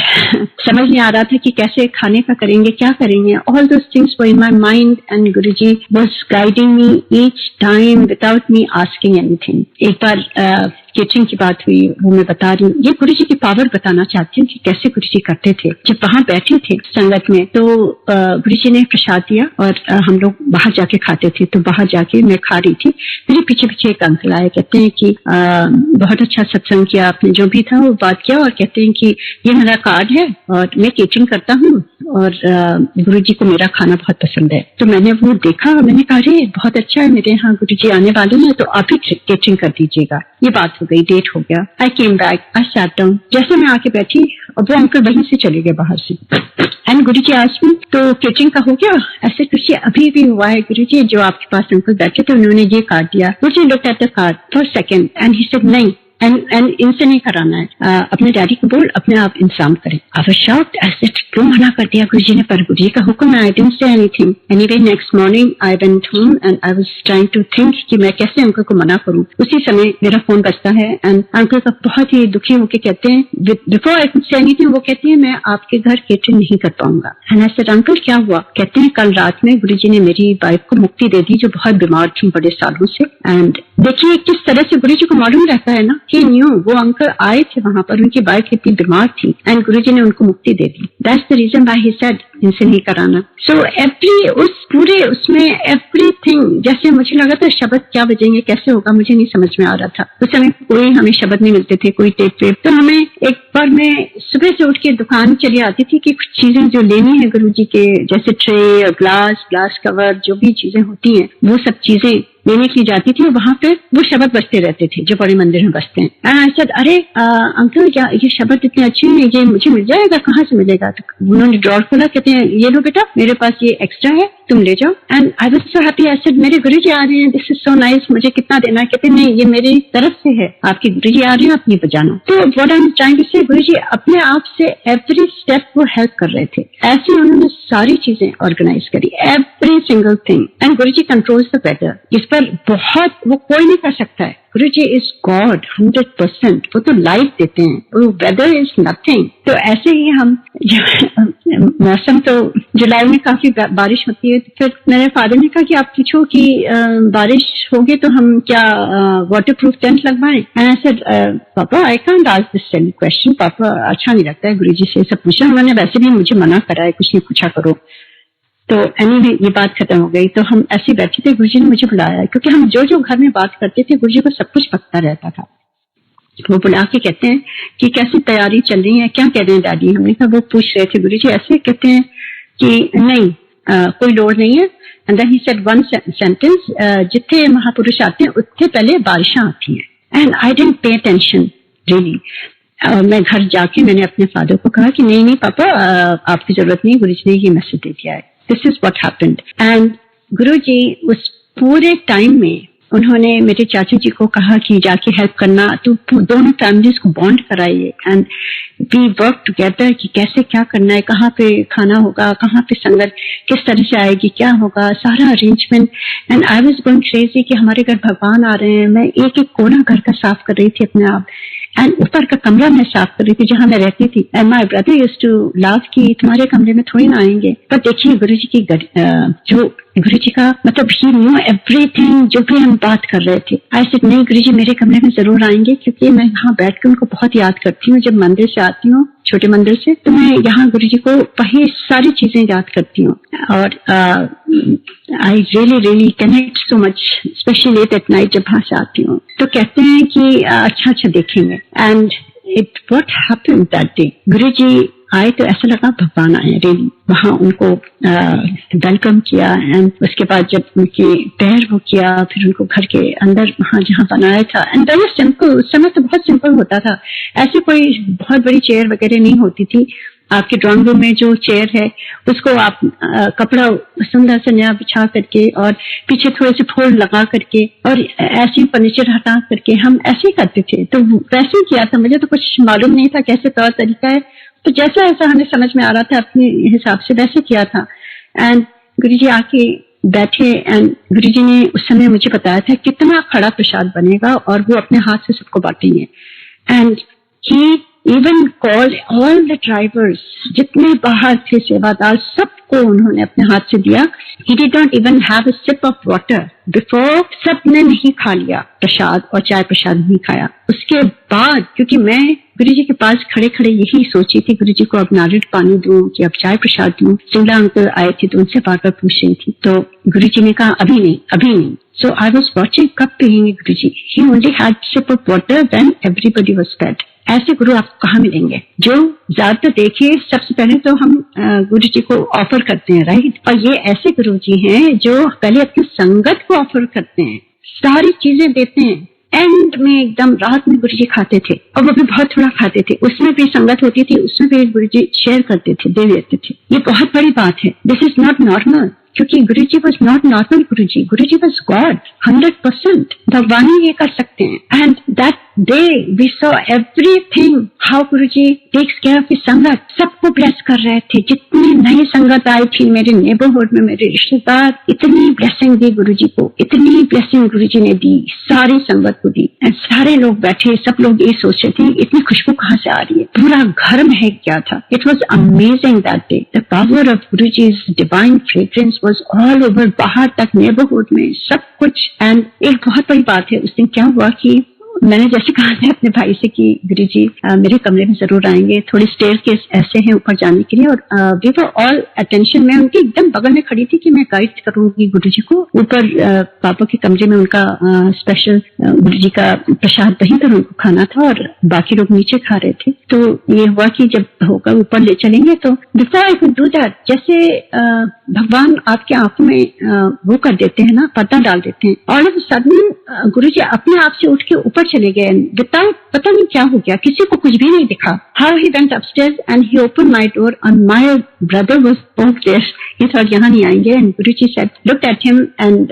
समझ नहीं आ रहा था कि कैसे खाने का करेंगे, क्या करेंगे. All those things were in my mind and Guruji was guiding me each time without me asking anything. एक बार केटरिंग की बात हुई, वो मैं बता रही हूँ. ये गुरुजी की पावर बताना चाहती हूँ कि कैसे गुरुजी करते थे. जब वहां बैठे थे संगत में तो गुरुजी ने प्रसाद दिया और हम लोग बाहर जाके खाते थे. तो बाहर जाके मैं खा रही थी, मेरे पीछे पीछे एक अंकल आए. कहते हैं कि बहुत अच्छा सत्संग किया आपने, जो भी था वो बात किया. और कहते हैं कि ये मेरा कार्ड है और मैं केटरिंग करता हूँ और गुरुजी को मेरा खाना बहुत पसंद है. तो मैंने वो देखा, मैंने कहा अरे बहुत अच्छा है, मेरे यहाँ गुरुजी आने वाले हैं तो आप ही केटरिंग कर दीजिएगा. ये बात हो गई, डेट हो गया. I came back, I sat down. जैसे मैं आके बैठी और वो अंकल वहीं से चले गए बाहर से. एंड गुरुजी आस्क्ड मी तो केटरिंग का हो गया? ऐसे कुछ अभी भी हुआ है गुरुजी, जो आपके पास अंकल बैठे थे उन्होंने ये कार्ड दिया. Guruji looked at the card for second and he said नहीं, एंड इनसे नहीं कराना है, अपने डैडी को बोल अपने आप इंतजाम करें. आई वाज शॉक्ड. ऐसे क्यों मना कर दिया गुरुजी ने? पर गुरुजी का हुक्म है. I didn't say anything. Anyway next morning I went home and I was trying to think कि मैं कैसे अंकल को मना करूं. उसी समय मेरा फोन बजता है एंड अंकल का बहुत ही दुखी होकर कहते हैं, before I could say anything, वो कहती है मैं आपके घर केटरिंग नहीं कर पाऊंगा. एंड आई सेड अंकल क्या हुआ? कहते हैं कल रात में गुरुजी ने मेरी वाइफ को मुक्ति दे दी जो बहुत बीमार थी बड़े सालों से. एंड देखिए किस तरह से गुरुजी को मालूम रहता है ना कि न्यू वो अंकल आए थे वहां पर, उनकी वाइफ इतनी बीमार थी एंड गुरुजी ने उनको मुक्ति दे दी. That's the reason why he said इनसे नहीं कराना. सो एवरी उस पूरे उसमें एवरीथिंग, जैसे मुझे लगा था शब्द क्या बजेंगे, कैसे होगा, मुझे नहीं समझ में आ रहा था. उस समय कोई हमें शब्द नहीं मिलते थे, कोई टेप वेप. तो हमें एक बार मैं सुबह से उठ के दुकान चली आती थी कि कुछ चीजें जो लेनी है गुरुजी के, जैसे ट्रे और ग्लास कवर, जो भी चीजें होती हैं वो सब चीजें लेने के लिए जाती थी. वहां पे वो शब्द बजते रहते थे जो बड़े मंदिर में बजते हैं. एंड आई सेड अरे अंकल क्या ये शब्द इतने अच्छे हैं, ये मुझे मिल जाएगा, कहाँ से मिलेगा? तो उन्होंने ड्रॉर खोला, कहते हैं हैं ये लो बेटा, मेरे पास ये एक्स्ट्रा है, तुम ले जाओ। And I was so happy. I said मेरे गुरुजी आ रहे हैं, दिस इज सो नाइस, मुझे कितना देना है? कहते नहीं, ये मेरी तरफ से है, आपके गुरुजी आ रहे हैं, आप ये बजाना। तो what I am trying to say, Guruji अपने आप से एवरी स्टेप वो हेल्प कर रहे थे। ऐसे उन्होंने सारी चीजें ऑर्गेनाइज करी, every single thing. And Guruji controls the weather. इस पर बहुत वो कोई नहीं कर सकता है। Guruji is god 100%। वो तो लाइफ देते हैं, वो वेदर इज नथिंग। तो ऐसे ही हम मौसम तो जुलाई में काफी बारिश होती है। फिर मेरे फादर ने कहा कि आप पूछो कि बारिश होगी तो हम क्या वाटर प्रूफ टेंट लगवाएं? एंड आई सेड पापा I can't ask this silly question, पापा अच्छा नहीं लगता है गुरुजी से सब पूछना। उन्होंने वैसे भी मुझे मना करा है, कुछ नहीं पूछा करो। तो एनीवे ये बात खत्म हो गई। तो हम ऐसे बैठे थे, गुरुजी ने मुझे बुलाया, क्योंकि हम जो जो घर में बात करते थे गुरुजी को सब कुछ पता रहता था। वो बुला के कहते हैं कि कैसी तैयारी चल रही है, क्या कह रहे हैं डैडी? हमने कहा, वो पूछ रहे थे गुरुजी ऐसे, कहते हैं कि नहीं कोई लोड नहीं है। And then he said one sentence, जितने महापुरुष आते हैं उतने पहले बारिशां आती हैं। And I didn't pay attention really. मैं घर जाके मैंने अपने फादर को कहा कि नहीं पापा आपकी जरूरत नहीं, गुरुजी ने ये मैसेज दे दिया है, this is what happened. And Guruji उस पूरे टाइम में उन्होंने मेरे चाचू जी को कहा कि जाके हेल्प करना, तो दोनों फैमिलीज को बॉन्ड कराइए एंड वी वर्क टुगेदर कि कैसे क्या करना है, कहाँ पे खाना होगा, कहाँ पे संगत किस तरह से आएगी, क्या होगा, सारा arrangement. And I was going crazy कि हमारे घर भगवान आ रहे हैं। मैं एक एक कोना घर का साफ कर रही थी अपने आप। एंड ऊपर का कमरा मैं साफ कर रही थी जहां मैं रहती थी। And my brother used to laugh कि तुम्हारे कमरे में थोड़ी ना आएंगे। पर देखिए गुरुजी की जो गुरुजी का मतलब ही न्यू एवरीथिंग, जो भी हम बात कर रहे थे। आई सेड नहीं गुरुजी मेरे कमरे में जरूर आएंगे, क्योंकि मैं यहाँ बैठ के उनको बहुत याद करती हूँ। जब मंदिर से आती हूँ, छोटे मंदिर से, तो मैं यहाँ गुरुजी को वही सारी चीजें याद करती हूँ। और I really connect so much, especially late at night जब वहां से आती हूँ। तो कहते हैं कि अच्छा देखेंगे। And it what happened that day, Guruji आए तो ऐसा लगा भगवान आए रियली। वहां उनको वेलकम किया। एंड उसके बाद जब उनके पैर वो किया, फिर उनको घर के अंदर वहां जहाँ बनाया था। एंड वेरी सिंपल, उस समय तो बहुत सिंपल होता था, ऐसे कोई बहुत बड़ी चेयर वगैरह नहीं होती थी। आपके ड्राइंग रूम में जो चेयर है उसको आप कपड़ा सुंदर से नया बिछा करके और पीछे थोड़े से फूल लगा करके और ऐसे फर्नीचर हटा करके हम ऐसे ही करते थे। तो वैसे ही किया था, मुझे तो कुछ मालूम नहीं था कैसे तौर तरीका है, तो जैसा ऐसा हमें समझ में आ रहा था अपने हिसाब से वैसे किया था। एंड गुरुजी आके बैठे एंड गुरुजी ने उस समय मुझे बताया था कितना खड़ा प्रसाद बनेगा और वो अपने हाथ से सबको बांटेंगे। And he even called all the drivers, जितने बाहर थे सेवादार, सबको उन्होंने अपने हाथ से दिया। He did not even have a sip of water before. सबने नहीं खा लिया प्रसाद, और चाय प्रसाद नहीं खाया। उसके बाद क्योंकि मैं गुरुजी के पास खड़े खड़े यही सोची थी, गुरुजी को अब नारियल पानी दूं कि अब चाय प्रसाद दूं। सिंगला अंकल आए थे तो उनसे बार बार पूछ रही थी, तो गुरुजी ने कहा अभी नहीं, अभी नहीं। सो आई वॉज वॉचिंग, कब पियेंगे Guruji? He only had sip of water when everybody was fed. ऐसे गुरु आपको कहाँ मिलेंगे? जो ज्यादातर देखिए, सबसे पहले तो हम गुरु जी को ऑफर करते हैं, राइट? और ये ऐसे गुरु जी हैं जो पहले अपनी संगत को ऑफर करते हैं, सारी चीजें देते हैं। एंड में एकदम रात में गुरु जी खाते थे, और वो भी बहुत थोड़ा खाते थे। उसमें भी संगत होती थी, उसमें भी गुरु जी शेयर करते थे, दे देते थे। ये बहुत बड़ी बात है। दिस इज नॉट नॉर्मल, क्योंकि Guruji was not normal Guruji was god 100%। भगवान ही ये कर सकते हैं। And that day we saw everything, how Guruji takes care of his sangat. सबको ब्लेस कर रहे थे। जितनी नई संगत आई थी मेरे नेबरहुड में, मेरे रिश्तेदार, इतनी ब्लेसिंग दी गुरुजी को, इतनी ब्लेसिंग गुरुजी ने दी, सारी संगत को दी। एंड सारे लोग बैठे, सब लोग ये सोच रहे थे इतनी खुशबू कहाँ से आ रही है, पूरा घर महक गया था। It was amazing that day. The power of Guruji's divine fragrance was all over, बाहर तक, नेबरहुड में, सब कुछ। एंड एक बहुत बड़ी बात है, उस दिन क्या हुआ कि मैंने जैसे कहा था अपने भाई से कि गुरुजी मेरे कमरे में जरूर आएंगे, थोड़ी स्टेयर के ऐसे हैं ऊपर जाने के लिए। और वी वर ऑल अटेंशन में, उनके एकदम बगल में खड़ी थी कि मैं गाइड करूंगी गुरुजी को। ऊपर पापा के कमरे में उनका स्पेशल गुरुजी का प्रसाद वहीं पर उनको खाना था और बाकी लोग नीचे खा रहे थे। तो ये हुआ कि जब होगा ऊपर ले चलेंगे तो before I could do that, जैसे भगवान आपके आंखों में वो कर देते हैं ना, पर्दा डाल देते हैं, ऑल ऑफ सडन गुरुजी अपने आप से उठ के ऊपर चले गए विदाउट, पता नहीं क्या हो गया, किसी को कुछ भी नहीं दिखा. How he went upstairs and he open my door and my brother was over there. He thought यहाँ नहीं आएंगे, and Guruji said, looked at him and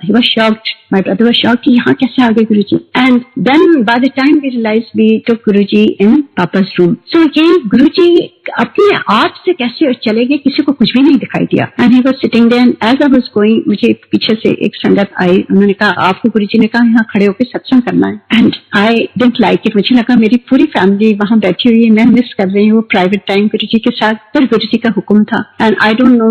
he was shocked. My brother was shocked कि यहाँ कैसे आ गए Guruji. And then by the time we realised we took Guruji in पापा's room. So ये गुरुजी अपने आप से कैसे चले गए, किसी को कुछ भी नहीं दिखाई दिया. And he was sitting there, as I was going, मुझे पीछे से एक संगत आई, उन्होंने कहा आपको गुरुजी ने कहा यहाँ खड़े होकर सत्संग करना है. And I didn't like it. मुझे लगा मेरी पूरी फैमिली वहां बैठी हुई है, मैं मिस कर रही हूँ प्राइवेट टाइम गुरुजी के साथ. पर गुरुजी का हुक्म था and I don't no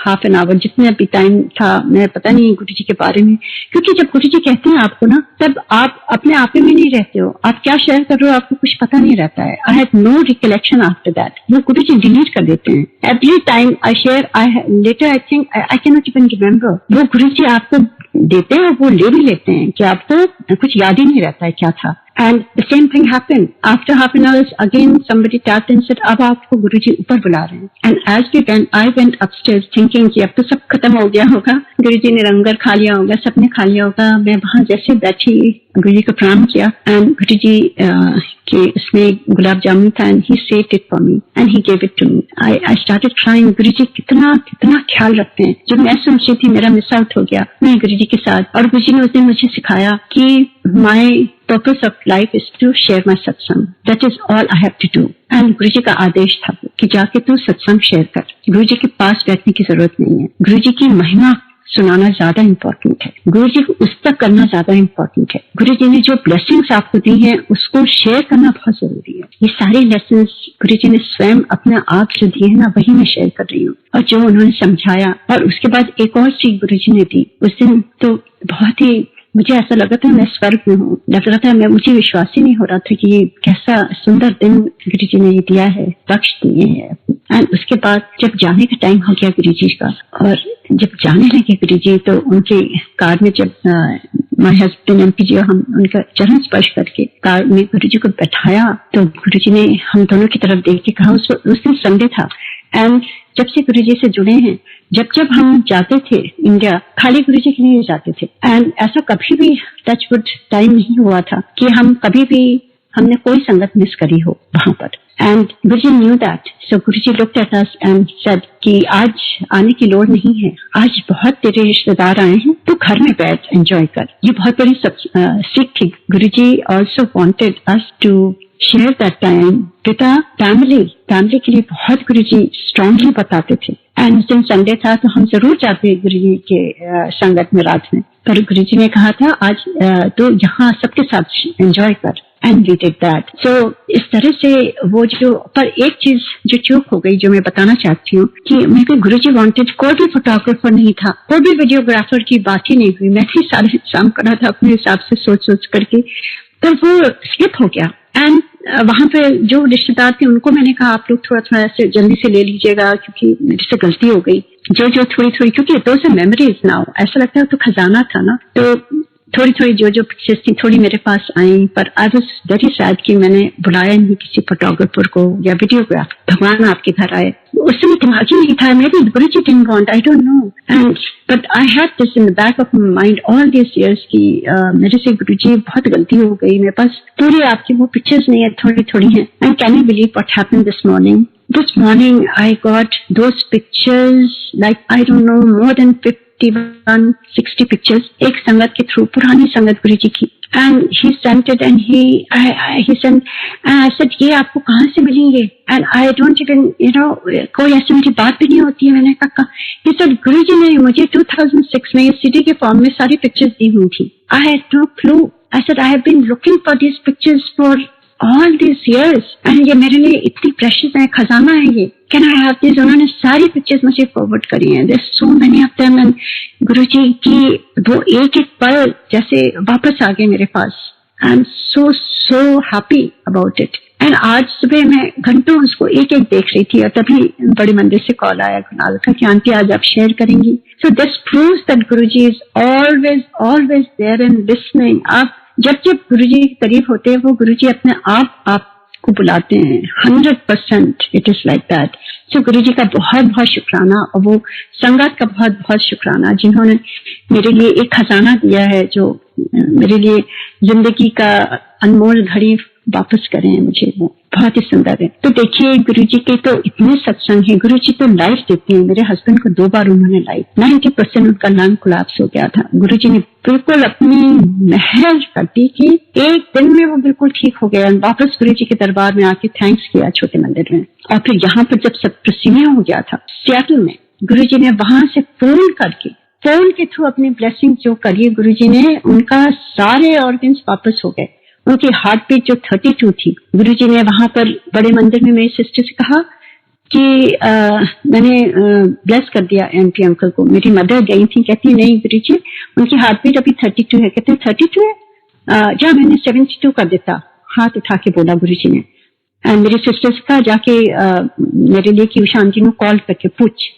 half an hour जितने भी टाइम था, मैं पता नहीं गुरुजी के बारे में, क्योंकि जब गुरुजी कहते हैं आपको ना, तब आप अपने आप में नहीं रहते हो, आप क्या शेयर कर रहे हो आपको कुछ पता नहीं रहता है. I had no recollection after that. वो गुरुजी डिलीट कर देते हैं. Every time I share, later I think I can not even remember. वो गुरुजी आपको देते हैं, वो ले भी लेते हैं कि आपको कुछ याद ही नहीं रहता है क्या था. And the same thing happened. After half an hour, again somebody tapped and said, अब आपको गुरुजी ऊपर बुला रहे हैं. And as we went, I went upstairs thinking कि अब तो सब खत्म हो गया होगा, गुरुजी ने लंगर खा लिया होगा, सबने खा लिया होगा. मैं वहां जैसे बैठी गुरुजी को प्रणाम किया एंड गुरुजी के उसमें गुलाब जामुन था and he saved it for me and he gave it to me. I started crying. Guruji कितना कितना ख्याल रखते हैं. जो मैं सोची थी मेरा मिस आउट हो गया मैं गुरुजी के साथ. और गुरुजी ने उस दिन मुझे सिखाया कि माई purpose of life is to share my satsang. That is all I have to do. And गुरुजी का आदेश था कि जाके तू सत्संग शेयर कर. गुरुजी के पास बैठने की जरूरत नहीं है. गुरुजी की महिमा सुनाना ज्यादा इम्पोर्टेंट है. गुरुजी को उस तक करना ज्यादा इम्पोर्टेंट है. गुरुजी ने जो ब्लेसिंग्स आपको दी हैं उसको शेयर करना बहुत जरूरी है. ये सारे लेसन्स गुरुजी ने स्वयं अपने आप जो दिए हैं ना, वही मैं शेयर कर रही हूँ. और जो उन्होंने समझाया, और उसके बाद एक और सीख गुरुजी ने दी उस दिन, तो बहुत ही मुझे ऐसा लगा था मैं स्वर्ग में हूँ. लग रहा था मुझे विश्वास ही नहीं हो रहा था कि ये कैसा सुंदर दिन गुरुजी ने ये दिया है, बख्श दिए हैं. एंड उसके बाद जब जाने का टाइम हो गया गुरुजी का, और जब जाने लगे गुरुजी, तो उनके कार में जब माय हस्बैंड एमपी जी, हम उनका चरण स्पर्श करके कार में गुरुजी को बैठाया, तो गुरुजी ने हम दोनों की तरफ देख के कहा, उस दिन संडे था. एंड जब से गुरुजी से जुड़े हैं, जब जब हम जाते थे इंडिया, खाली गुरुजी के लिए जाते थे. एंड ऐसा कभी भी टच वुड टाइम नहीं हुआ था कि हम कभी भी हमने कोई संगत मिस करी हो वहां पर. And Guruji knew that. So Guruji looked at us and said कि आज आने की लोड़ नहीं है, आज बहुत तेरे रिश्तेदार आए हैं, तो घर में बैठ एंजॉय कर. ये बहुत बड़ी सीख थी. Guruji also wanted us to share that time with the family. Family के लिए बहुत गुरुजी स्ट्रांगली बताते थे. एंड उस दिन संडे था तो हम जरूर जाते गुरुजी के संगत में रात में. पर गुरुजी ने कहा था आज तो यहाँ सबके साथ एंजॉय कर. And we did that. So इस तरह से वो जो, पर एक चीज जो चूक हो गई जो मैं बताना चाहती हूँ कि मेरे को गुरुजी वांटेड, कोई भी फोटोग्राफर नहीं था, कोई भी वीडियोग्राफर की बात ही नहीं हुई. मैं भी सारे इंतजाम करा था अपने हिसाब से सोच करके, पर वो स्लिप हो गया. एंड वहां पे जो रिश्तेदार थे उनको मैंने कहा आप लोग थोड़ा ऐसे जल्दी से ले लीजिएगा क्योंकि मेरे से गलती हो गई. जो थोड़ी, क्योंकि दो से मेमोरीज नाउ, ऐसा लगता है तो खजाना था ना, तो थोड़ी जो पिक्चर्स थी थोड़ी मेरे पास आई. पर आई वाज वेरी सैड कि मैंने बुलाया नहीं किसी फोटोग्राफर को या वीडियोग्राफर. भगवान आपके घर आए, उस समय दिमाग ही नहीं था. मेरी Guruji didn't want, I don't know. And but I had this in the back of my mind all this years कि मेरे से गुरुजी बहुत गलती हो गई. मेरे पास पूरी आपकी वो पिक्चर्स नहीं है, थोड़ी हैं. And can you believe what happened this morning? This morning I got those pictures, like I don't know, more than 51-60 pictures. एक संगत के थ्रू, पुरानी संगत गुरुजी की. And he sent it and he sent, and I said ये आपको कहाँ से मिलेंगे? And I don't even, कोई ऐसी मेरी बात भी नहीं होती है. मैंने कहा, he said गुरुजी ने मुझे 2006 में ये CD के फॉर्म में सारी पिक्चर्स दी हुई थी. I had no clue. I said I have been looking for these pictures for all these years and ये मेरे लिए इतनी प्रेशियस है, खजाना है ये. Can I have this? उन्होंने सारी पिक्चर्स मुझे फॉरवर्ड करी हैं. There's so many of them. and गुरुजी की वो एक पल जैसे वापस आ गए मेरे पास. I'm so happy about it. And आज सुबह मैं घंटों उसको एक देख रही थी और तभी बड़े मंदिर से कॉल आया कुणाल का कि आंटी आज आप शेयर करेंगी. So this proves that Guruji is always there and listening. आप जब गुरुजी के करीब होते हैं वो गुरुजी अपने आप को बुलाते हैं, 100% इट इज लाइक दैट। सो गुरु जी का बहुत बहुत शुक्राना, और वो संगत का बहुत बहुत शुक्राना जिन्होंने मेरे लिए एक खजाना दिया है, जो मेरे लिए जिंदगी का अनमोल घड़ी वापस करें मुझे, वो बहुत ही सुंदर है। तो देखिए गुरु जी के तो इतने सत्संग हैं, गुरु जी तो लाइफ देते हैं। मेरे हस्बैंड को 2 बार उन्होंने लाइफ, 90% उनका लंग कोलैप्स हो गया था। गुरु जी ने बिल्कुल अपनी मेहर कर दी कि एक दिन में वो बिल्कुल ठीक हो गया। वापस गुरु जी के दरबार में आके थैंक्स किया छोटे मंदिर में। और फिर यहाँ पर जब सब प्रसीनिया हो गया था सियाटल में, गुरु जी ने वहां से फोन के थ्रू अपनी ब्लेसिंग जो करी गुरु जी ने, उनका सारे ऑर्गन्स वापस हो गए। उनकी हार्ट बीट जो 32 थी, गुरु जी ने वहां पर बड़े मंदिर में मेरी सिस्टर से कहा कि मैंने ब्लेस कर दिया एमपी अंकल को। मेरी मदर गई थी, कहती नहीं गुरु जी उनकी हार्ट बीट अभी 32 है। कहते 32 है, जा मैंने 72 कर देता, हाथ उठा के बोला गुरु जी ने। एंड मेरी सिस्टर से कहा जाके मेरे लिए कि शांति को कॉल करके पूछ।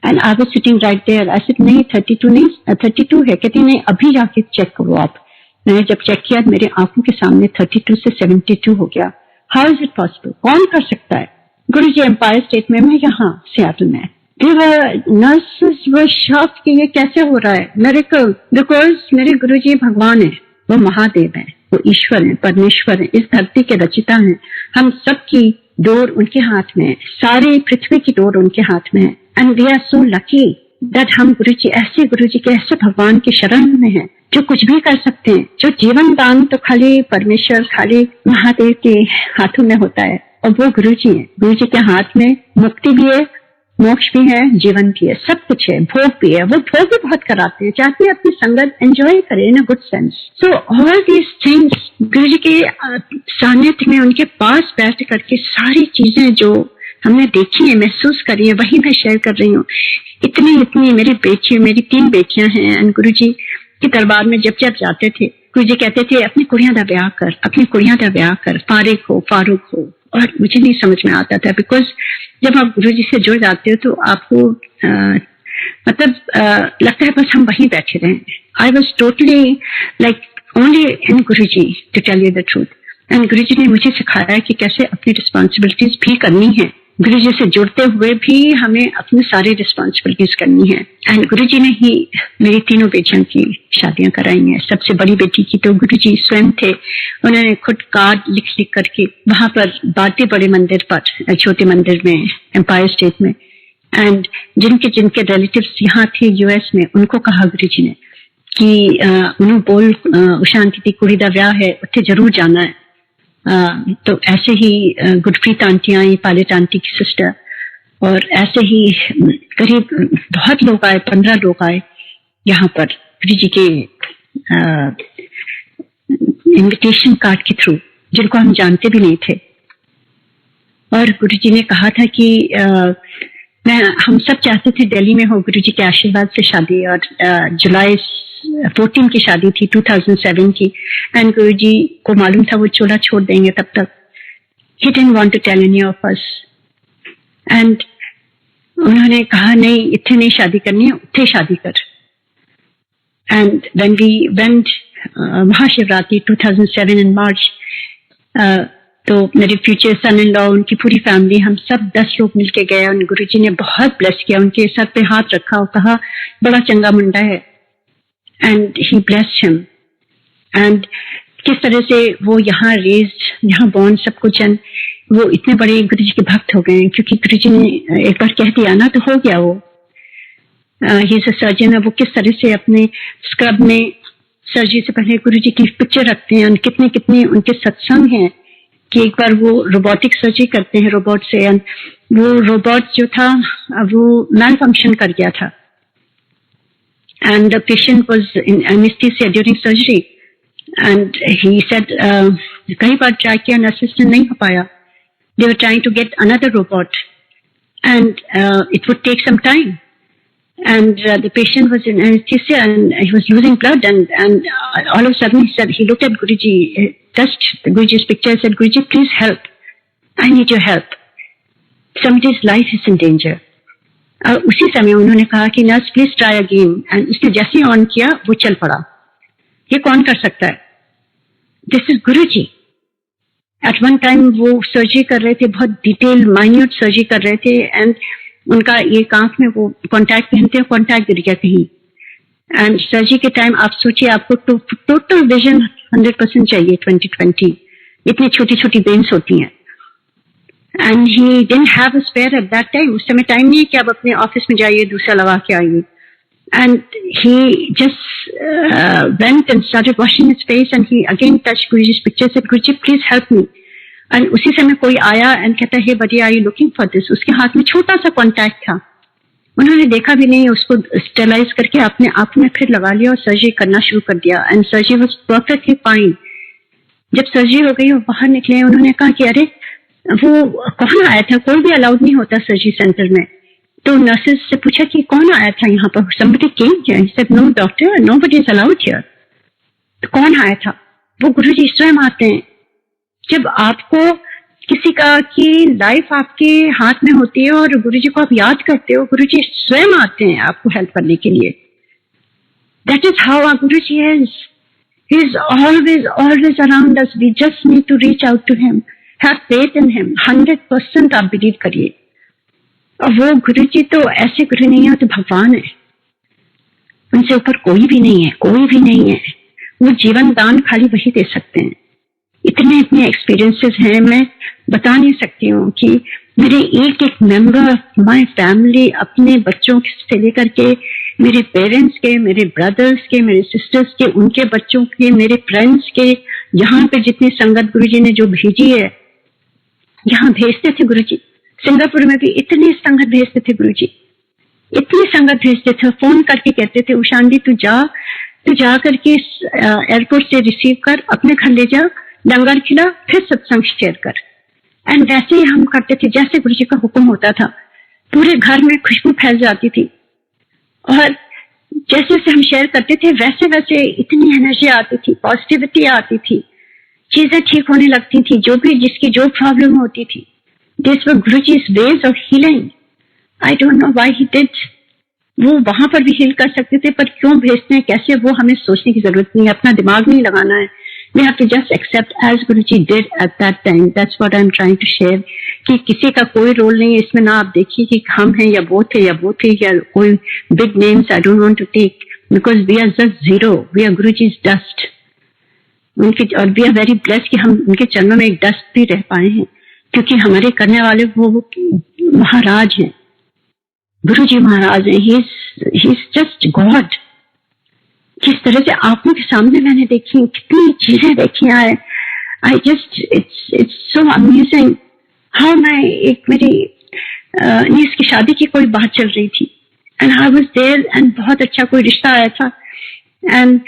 And I was sitting right there, I said नहीं 32 नहीं 32 है। कहती नहीं अभी जाके चेक करो आप। मैंने जब चेक किया मेरे आंखों के सामने 32 से 72 हो गया। हाउ इज इट पॉसिबल, कौन कर सकता है? गुरु जी एम्पायर स्टेट में, मैं यहाँ सियाटल में। नर्सेस वर शॉक्ड कि ये कैसे हो रहा है मिरेकल, बिकॉज मेरे गुरु जी भगवान है, वो महादेव है, वो ईश्वर है, परमेश्वर है, इस धरती के रचिता हैं। हम सबकी डोर उनके हाथ में है, सारी पृथ्वी की डोर उनके हाथ में है। And we are so lucky that हम गुरु जी के ऐसे भगवान के शरण में हैं जो कुछ भी कर सकते हैं। जो जीवन दान तो खाली परमेश्वर, खाली महादेव के हाथों में होता है, और वो गुरु जी है। गुरु जी के हाथ में मुक्ति भी है, मोक्ष भी है, जीवन भी है, सब कुछ है, भोग भी है। वो भोग भी बहुत कराते हैं, चाहते हैं अपनी संगत एंजॉय करें in a good sense. So all these things Guru ji के सानिध्य में, उनके पास बैठ करके सारी चीजें जो हमने देखी है, महसूस करी है, वही मैं शेयर कर रही हूँ। इतनी मेरी 3 बेटियां हैं। एंड गुरु जी के दरबार में जब जाते थे, गुरु जी कहते थे अपनी कुड़ियां दा ब्याह कर, अपनी कुड़ियां दा ब्याह कर, फारूक हो। और मुझे नहीं समझ में आता था, बिकॉज जब आप गुरु जी से जुड़ जाते हो तो आपको लगता है बस हम वहीं बैठे रहे। I was totally like only in Guru ji, to tell you the truth. And Guru ji ने मुझे सिखाया कि कैसे अपनी रिस्पॉन्सिबिलिटीज भी करनी है। गुरु जी से जुड़ते हुए भी हमें अपनी सारी रिस्पॉन्सिबिलिटीज करनी है। एंड गुरु जी ने ही मेरी 3 बेटियों की शादियां कराई हैं। सबसे बड़ी बेटी की तो गुरु जी स्वयं थे, उन्होंने खुद कार्ड लिख करके वहां पर बाटे बड़े मंदिर पर, छोटे मंदिर में, एम्पायर स्टेट में। एंड जिनके रिलेटिव्स यहाँ थे यूएस में, उनको कहा गुरु जी ने कि उन्होंने बोल शांति दी कुड़ी दा व्याह है, उत्थे जरूर जाना है। तो ऐसे ही गुरप्रीत आंटी आई, पायलट आंटी की सिस्टर, और ऐसे ही करीब बहुत लोग आए, 15 लोग आए यहाँ पर गुरु जी के इनविटेशन कार्ड के थ्रू, जिनको हम जानते भी नहीं थे। और गुरु जी ने कहा था कि हम सब चाहते थे दिल्ली में हो गुरु जी के आशीर्वाद से शादी, और जुलाई 14 की शादी थी 2007 की। एंड गुरु जी को मालूम था वो चोला छोड़ देंगे तब तक। He didn't want to tell any of us. And उन्होंने कहा नहीं, इतने नहीं शादी करनी है, उत्थे शादी कर। And when we went Mahashivratri 2007 in March, तो मेरे फ्यूचर सन इन लॉ, उनकी पूरी फैमिली, हम सब 10 लोग मिलके गए। और गुरु जी ने बहुत ब्लेस किया, उनके सर पे हाथ रखा और कहा बड़ा चंगा मुंडा है। And he blessed him. And किस तरह से वो यहाँ रेज्ड, यहाँ बॉर्न, सब कुछ। एंड वो इतने बड़े गुरु जी के भक्त हो गए, क्योंकि गुरु जी ने एक बार कह दिया ना तो हो गया। वो ही इज अ सर्जन है। वो किस तरह से अपने स्क्रब में सर्जरी से पहले गुरु जी की पिक्चर रखते हैं, कितने कितने उनके सत्संग हैं कि एक बार वो रोबोटिक सर्जरी करते हैं रोबोट से। एंड वो रोबोट जो था वो मैल फंक्शन कर गया था, and the patient was in anesthesia during surgery, and he said कई बार ट्राई किया, नर्सेस ने नहीं हो पाया। they were trying to get another robot, and it would take some time, and the patient was in anesthesia and he was losing blood, and all of a sudden he looked at Guruji, touched Guruji's picture, said, Guruji, please help, I need your help, somebody's life is in danger. उसी समय उन्होंने कहा कि nurse please try again. And उसने जैसे ही on किया वो चल पड़ा। ये कौन कर सकता है? This is Guru ji. Eight one time वो सर्जरी कर रहे थे, बहुत डिटेल माइन्यूट सर्जरी कर रहे थे, एंड उनका एक आंख में वो कॉन्टैक्ट पहनते हैं, कॉन्टैक्ट गिर गया कहीं। एंड सर्जरी के टाइम आप सोचिए, आपको टोटल विजन 100% चाहिए 20/20, इतनी छोटी छोटी वेन्स होती हैं। And he didn't have a spare at that time, उस समय टाइम नहीं है कि आप अपने ऑफिस में जाइए दूसरा लगा के आइए। And he just went and started washing his face, and he again touched Guruji's picture, said, Guruji, please help me. And उसी समय कोई आया and कहता है, buddy, are you looking for this? उसके हाथ में छोटा सा कॉन्टैक्ट था, उन्होंने देखा भी नहीं, उसको स्टेलाइज करके अपने आप में फिर लगा लिया और सर्जरी करना शुरू कर दिया। And surgery was perfectly fine. जब सर्जरी हो गई और बाहर निकले, उन्होंने कहा कि अरे वो कौन आया था, कोई भी अलाउड नहीं होता सर्जरी सेंटर में। तो नर्सेस से पूछा कि कौन आया था यहाँ पर, somebody came here. He said, no doctor, nobody is allowed here. तो कौन आया था? वो गुरुजी स्वयं आते हैं। जब आपको किसी का की लाइफ आपके हाथ में होती है और गुरुजी को आप याद करते हो, गुरुजी स्वयं आते हैं आपको हेल्प करने के लिए। That is how our Guruji is. He is always around us. We just need to reach out to him. Have faith in him. 100% आप बिलीव करिए। और वो गुरुजी तो ऐसे गुरु नहीं है, तो भगवान है, उनसे ऊपर कोई भी नहीं है, कोई भी नहीं है। वो जीवन दान खाली वही दे सकते हैं। इतने इतने एक्सपीरियंसेस हैं, मैं बता नहीं सकती हूँ कि मेरे एक एक मेंबर ऑफ माय फैमिली, अपने बच्चों से लेकर के मेरे पेरेंट्स के, मेरे ब्रदर्स के, मेरे सिस्टर्स के, उनके बच्चों के, मेरे फ्रेंड्स के, यहाँ पे जितनी संगत गुरुजी ने जो भेजी है, यहाँ भेजते थे गुरुजी। सिंगापुर में भी इतनी संगत भेजते थे गुरुजी, इतनी संगत भेजते थे। फोन करके कहते थे, उषांडी तू जा करके एयरपोर्ट से रिसीव कर, अपने घर ले जा, लंगर खिला, फिर सत्संग शेयर कर। एंड वैसे ही हम करते थे जैसे गुरुजी का हुक्म होता था। पूरे घर में खुशबू फैल जाती थी, और जैसे जैसे हम शेयर करते थे वैसे वैसे इतनी एनर्जी आती थी, पॉजिटिविटी आती थी, चीजें ठीक होने लगती थी। जो भी जिसकी जो प्रॉब्लम होती थी, These were Guruji's ways of healing. I don't know why he did. वो वहां पर भी हील कर सकते थे, पर क्यों भेजते हैं, कैसे, वो हमें सोचने की जरूरत नहीं है, अपना दिमाग नहीं लगाना है। We have to just accept as Guruji did at that time. That's what I'm trying to share. कि किसी का कोई रोल नहीं है इसमें, ना आप देखिए कि हम हैं या वो थे या कोई big names I don't want to take, because we are just zero. We are Guruji's dust. उनके, और we are very blessed कि हम उनके चरणों में एक डस्ट भी रह पाए हैं, क्योंकि हमारे करने वाले वो महाराज हैं, गुरुजी महाराज हैं। He is just God. किस तरह से आंखों के सामने मैंने देखी, कितनी चीजें देखी है। I just it's so amazing how मैं, एक मेरी नीस की शादी की कोई बात चल रही थी, and I was there, and बहुत अच्छा कोई रिश्ता आया था, एंड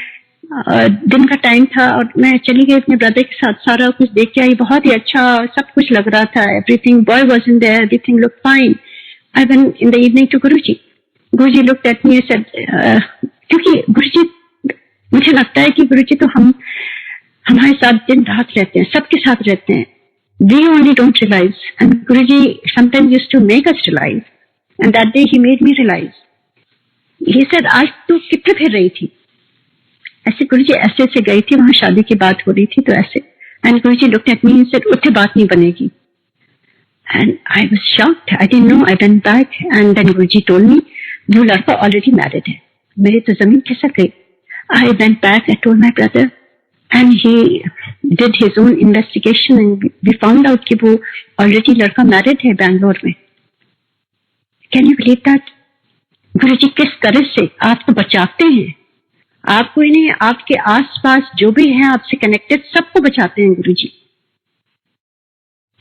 दिन का टाइम था, और मैं चली गई अपने ब्रदर के साथ, सारा कुछ देख के आई, बहुत ही अच्छा सब कुछ लग रहा था। Everything, boy was in there, everything look fine. I went in the evening to Guruji. Guruji looked at me and said, क्योंकि गुरुजी, मुझे लगता है कि गुरुजी तो हमारे साथ दिन रात रहते हैं, सबके साथ रहते हैं। We only don't realise, and Guruji sometimes used to make us realise, and that day he made me realise. He said, आज तू कितने फिर रही थी? ऐसे गुरुजी ऐसे ऐसे गई थी, वहां शादी की बात हो रही थी, तो ऐसे। And Guruji looked at me and said, उससे बात नहीं बनेगी। And I was shocked, I didn't know. I went back, and then Guruji told me, वो लड़का ऑलरेडी मैरिड है। मेरी तो जमीन खिसक गई। I went back, I told my brother, and he did his own investigation, and we found out कि वो ऑलरेडी लड़का मैरिड है बैंगलोर में। Can you believe that? Guruji किस तरह से आपको बचाते हैं, आपको ही नहीं, आपके आसपास जो भी है आपसे कनेक्टेड, सबको बचाते हैं गुरुजी।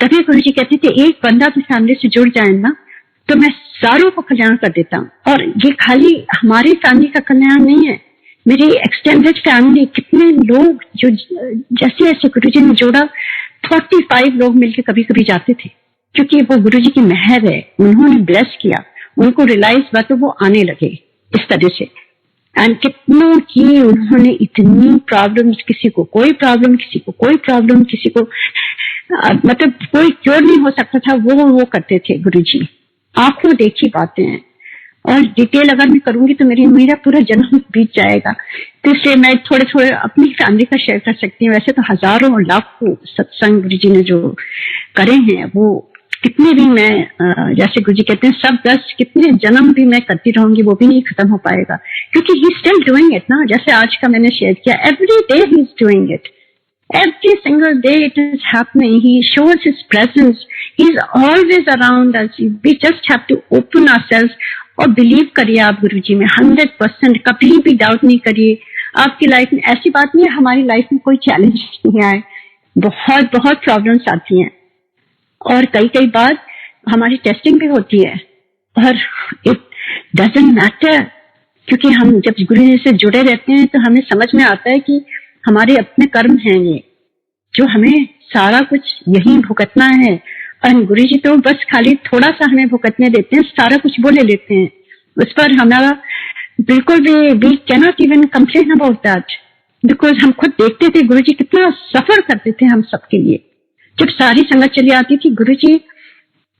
तभी गुरुजी कहते थे, एक बंदा भी फैमिली से जुड़ जाए ना, तो मैं सारों को कल्याण कर देता हूँ। और ये खाली हमारी फैमिली का कल्याण नहीं है, मेरी एक्सटेंडेड फैमिली, कितने लोग जो जैसे ऐसे गुरुजी ने जोड़ा। 45 लोग मिलकर कभी कभी जाते थे, क्योंकि वो गुरुजी की मेहर है, उन्होंने ब्लेस किया, उनको रियलाइज हुआ, तो वो आने लगे इस तरह से। एंड कितनों की उन्होंने इतनी प्रॉब्लम्स, किसी को कोई प्रॉब्लम, किसी को कोई प्रॉब्लम, किसी को मतलब कोई क्योर नहीं हो सकता था, वो करते थे गुरुजी। आंखों देखी बातें हैं। और डिटेल अगर मैं करूंगी तो मेरा पूरा जन्म बीत जाएगा। तो इसलिए मैं थोड़े थोड़े अपनी फैमिली का शेयर कर सकती हूँ। वैसे तो हजारों और लाखों सत्संग गुरु जी ने जो करे हैं, वो कितने भी मैं जैसे गुरु जी कहते हैं सब 10 कितने जन्म भी मैं करती रहूंगी वो भी नहीं खत्म हो पाएगा, क्योंकि ही स्टिल डूइंग इट ना। जैसे आज का मैंने शेयर किया, every day he is doing it, every single day it is happening. He shows his presence. He is always around us. We just have to open ourselves और believe करिए आप गुरुजी में 100%। कभी भी डाउट नहीं करिए। आपकी लाइफ में ऐसी बात नहीं है हमारी लाइफ में कोई चैलेंज नहीं आए, बहुत बहुत प्रॉब्लम्स आती हैं और कई बार हमारी टेस्टिंग भी होती है, और इट डजंट मैटर, क्योंकि हम जब गुरु जी से जुड़े रहते हैं तो हमें समझ में आता है कि हमारे अपने कर्म हैं ये, जो हमें सारा कुछ यही भुगतना है। और गुरु जी तो बस खाली थोड़ा सा हमें भुगतने देते हैं, सारा कुछ वो ले लेते हैं। उस पर हमारा बिल्कुल भी we can not even complain about that, because हम खुद देखते थे गुरु जी कितना सफर करते थे हम सबके लिए। जब सारी संगत चली आती थी, गुरु जी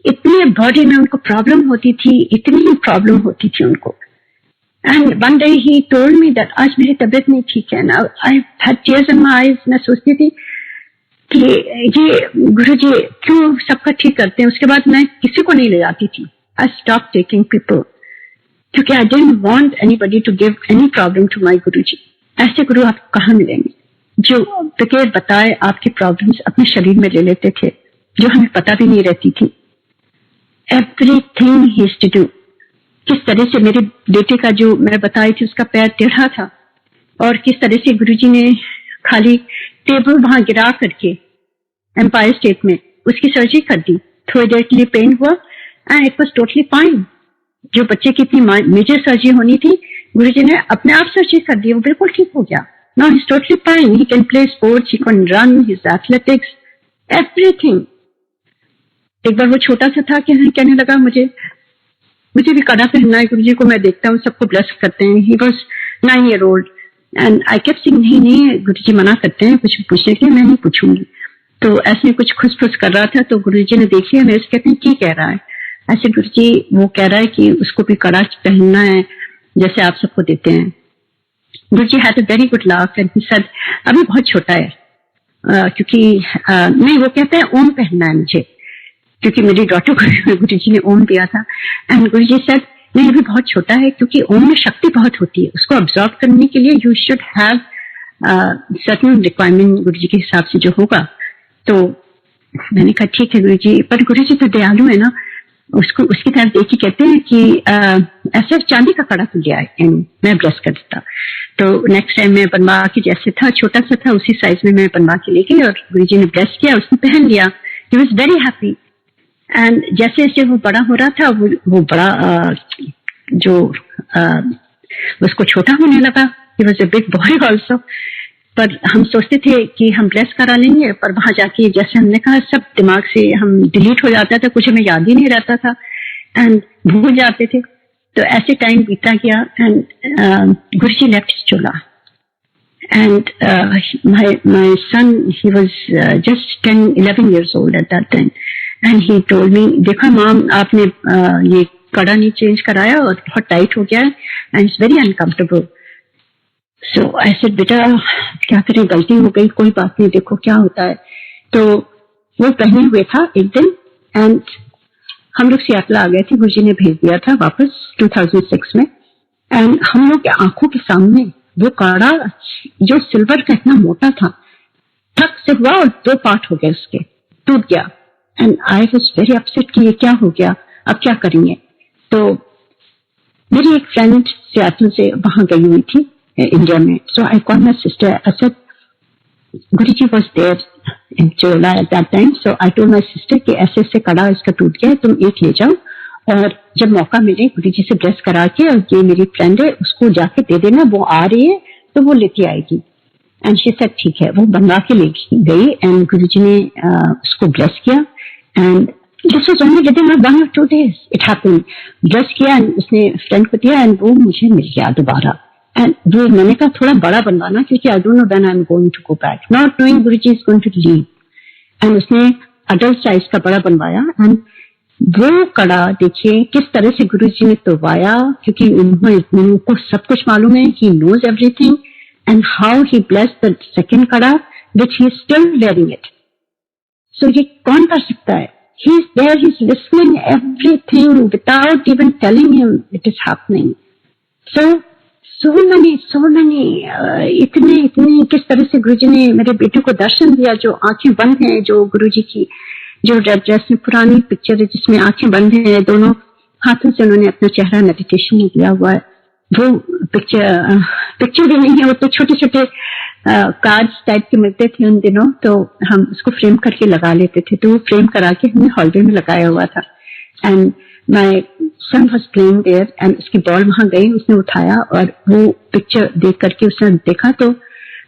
इतनी बॉडी में उनको प्रॉब्लम होती थी, इतनी ही प्रॉब्लम होती थी उनको। And one day he told me that आज मेरी तबीयत नहीं ठीक है ना, I had tears in my eyes। मैं सोचती थी कि ये गुरुजी क्यों सबका ठीक करते हैं। उसके बाद मैं किसी को नहीं ले जाती थी। I stopped taking people क्योंकि I didn't want anybody to give any problem to my गुरुजी। ऐसे गुरु आपको कहाँ मिलेंगे जो बगैर बताए आपकी प्रॉब्लम्स अपने शरीर में ले लेते थे, जो हमें पता भी नहीं रहती थी। Everything he used to do। किस तरह से मेरे बेटे का जो मैं बताई थी उसका पैर टेढ़ा था, और किस तरह से गुरुजी ने खाली टेबल वहां गिरा करके एम्पायर स्टेट में उसकी सर्जरी कर दी। थोड़ी देर के लिए पेन हुआ and it was totally fine. जो बच्चे की इतनी मेजर सर्जरी होनी थी, गुरुजी ने अपने आप सर्जरी कर दी, वो बिल्कुल ठीक हो गया। Now he is totally fine, he can play sports, he can run, he is athletics, everything. एक बार वो छोटा सा था कि कहने लगा मुझे भी कड़ा पहनना है, गुरुजी को मैं देखता हूँ सबको ब्लेस करते हैं। He was 9 year old and I kept saying नहीं गुरुजी मना करते हैं कुछ पूछने के लिए, मैं नहीं पूछूंगी। तो ऐसे कुछ खुश कर रहा था, तो गुरुजी ने देख लिया, मेरे से कहते हैं क्या कह रहा है। ऐसे गुरुजी वो कह रहा है कि उसको भी कड़ा पहनना है जैसे आप सबको देते हैं। Guruji had a very good laugh and he said अभी बहुत छोटा है, क्योंकि नहीं, वो कहते हैं ओम पहनना है मुझे, क्योंकि मेरी डॉटर को गुरुजी ने ओम दिया था। एंड गुरुजी सेड नहीं, अभी बहुत छोटा है, क्योंकि ओम में शक्ति बहुत होती है, उसको अब्सॉर्ब करने के लिए you should have certain requirement Guruji के हिसाब से जो होगा। तो मैंने कहा ठीक है गुरुजी, पर गुरुजी तो दयालु है ना, उसको उसकी तरफ देख के कहते हैं कि ऐसे चांदी का कड़ा तो लिया है एंड मैं ब्लेस कर देता। तो नेक्स्ट टाइम मैं बनवा के, जैसे था छोटा सा था उसी साइज में मैं बनवा के ले गई और गुरुजी ने ब्लेस किया, उसने पहन लिया। He was very happy. And जैसे जैसे वो बड़ा हो रहा था, वो बड़ा जो उसको छोटा होने लगा। He was a big boy also. पर हम सोचते थे कि हम ब्लेस करा लेंगे, पर वहां जाके जैसे हमने कहा सब दिमाग से हम डिलीट हो जाता था, कुछ हमें याद ही नहीं रहता था एंड भूल जाते थे। तो ऐसे टाइम बीता गया and Guruji left Chola and my son, he was just 10-11 years old at that time, and he told me देखा माम आपने ये कड़ा नहीं चेंज कराया और बहुत टाइट हो गया है and it's very uncomfortable. So I said बेटा क्या करें, गलती हो गई, कोई बात नहीं, देखो क्या होता है। तो वो पहने हुए था एक दिन एंड हम लोग सियाटल आ गए थे, गुरुजी ने भेज दिया था वापस 2006 में। एंड हम लोग के आंखों के सामने वो कड़ा जो सिल्वर का इतना मोटा था ठक से हुआ और 2 पार्ट हो गए, उसके टूट गया। And I was very upset कि ये क्या हो गया, अब क्या करेंगे। तो मेरी एक फ्रेंड सियाटल से वहां गई हुई थी इंडिया में, so I called my sister, I said Guruji was there in Chola at that time, so I told my sister कि ऐसे ऐसे कड़ा इसका टूट गया है, तुम एक ले जाओ और जब मौका मिले गुरुजी से ब्लेस करा के, और ये मेरी फ्रेंड है उसको जाके दे देना, वो आ रही है तो वो लेती आएगी। एंड शी सेड ठीक है। वो बनवा के ले गई एंड गुरुजी ने उसको ब्लेस किया and this was only within 1 or 2 days it happened. Bless किया एंड उसने फ्रेंड को दिया एंड वो मुझे मिल गया दोबारा। एंड वो मैंने कहा थोड़ा बड़ा बनवाना, क्योंकि I don't know when I am going to go back, not knowing Guruji is going to leave. And उसने अडल्ट साइज का बड़ा बनवाया एंड वो कड़ा देखिए किस तरह से गुरुजी ने तोड़वाया, क्योंकि उनको सब कुछ मालूम है. He knows everything and how he blessed the second कड़ा which he is still wearing it. So ये कौन कर सकता है? He is there, he is listening everything without even telling him it is happening. So many इतने किस तरह से गुरुजी ने मेरे बेटे को दर्शन दिया, जो आंखें बंद हैं, जो गुरुजी की जो रेड ड्रेस में पुरानी पिक्चर है जिसमें आंखें बंद हैं, दोनों हाथों से उन्होंने अपना चेहरा मेडिटेशन में दिया हुआ है. वो पिक्चर भी नहीं है, वो तो छोटे छोटे कार्ड्स टाइप के मिलते थे उन दिनों, तो हम उसको फ्रेम करके लगा लेते थे. तो वो फ्रेम करा के हमने हॉलवे में लगाया हुआ था. And my son was playing there and उसकी बॉल वहां गई, उसने उठाया और वो पिक्चर देख करके उसने देखा तो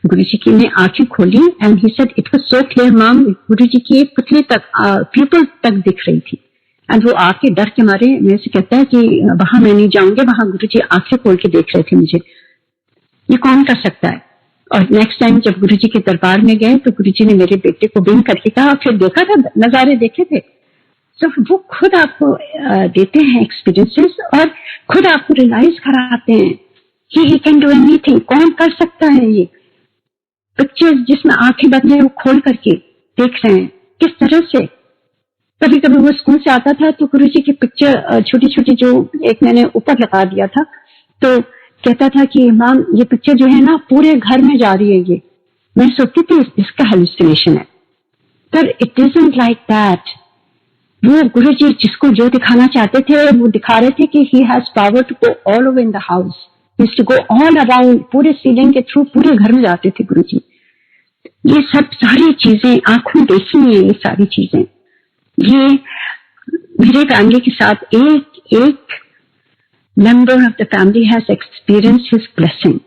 गुरुजी की ने आंखें खोली and he said it was so clear mom, Guruji की एक पुतली तक पीपल तक दिख रही थी. एंड वो आके डर के मारे मेरे से कहता है कि वहां मैं नहीं जाऊंगी, वहां गुरुजी आंखें खोल के देख रहे थे मुझे. ये कौन कर सकता है? और नेक्स्ट टाइम जब गुरुजी के दरबार में गए तो गुरुजी ने मेरे बेटे को बिन करके कहा, फिर देखा था, नजारे देखे थे. तो वो खुद आपको देते हैं एक्सपीरियंसेस और खुद आपको रियलाइज कराते हैं कि ही कैन डू एनीथिंग. कौन कर सकता है ये पिक्चर्स जिसमें आंखें बंद है वो खोल करके देख रहे हैं किस तरह से. कभी कभी वो स्कूल से आता था तो गुरुजी की पिक्चर छोटी छोटी जो एक मैंने ऊपर लगा दिया था, तो कहता था कि मैम ये पिक्चर जो है ना पूरे घर में जा रही है. ये मैं सोचती थी इसका हेलुसिनेशन है, पर इट इजंट लाइक दैट. वो गुरुजी जिसको जो दिखाना चाहते थे वो दिखा रहे थे कि he has power to go all over in the house, to go all around, पूरे सीलिंग के थ्रू पूरे घर में जाते थे गुरुजी. ये सब सारी चीजें आंखों देखी है, ये सारी चीजें. ये मेरे फैमिली के साथ एक member of the family has experience his blessing.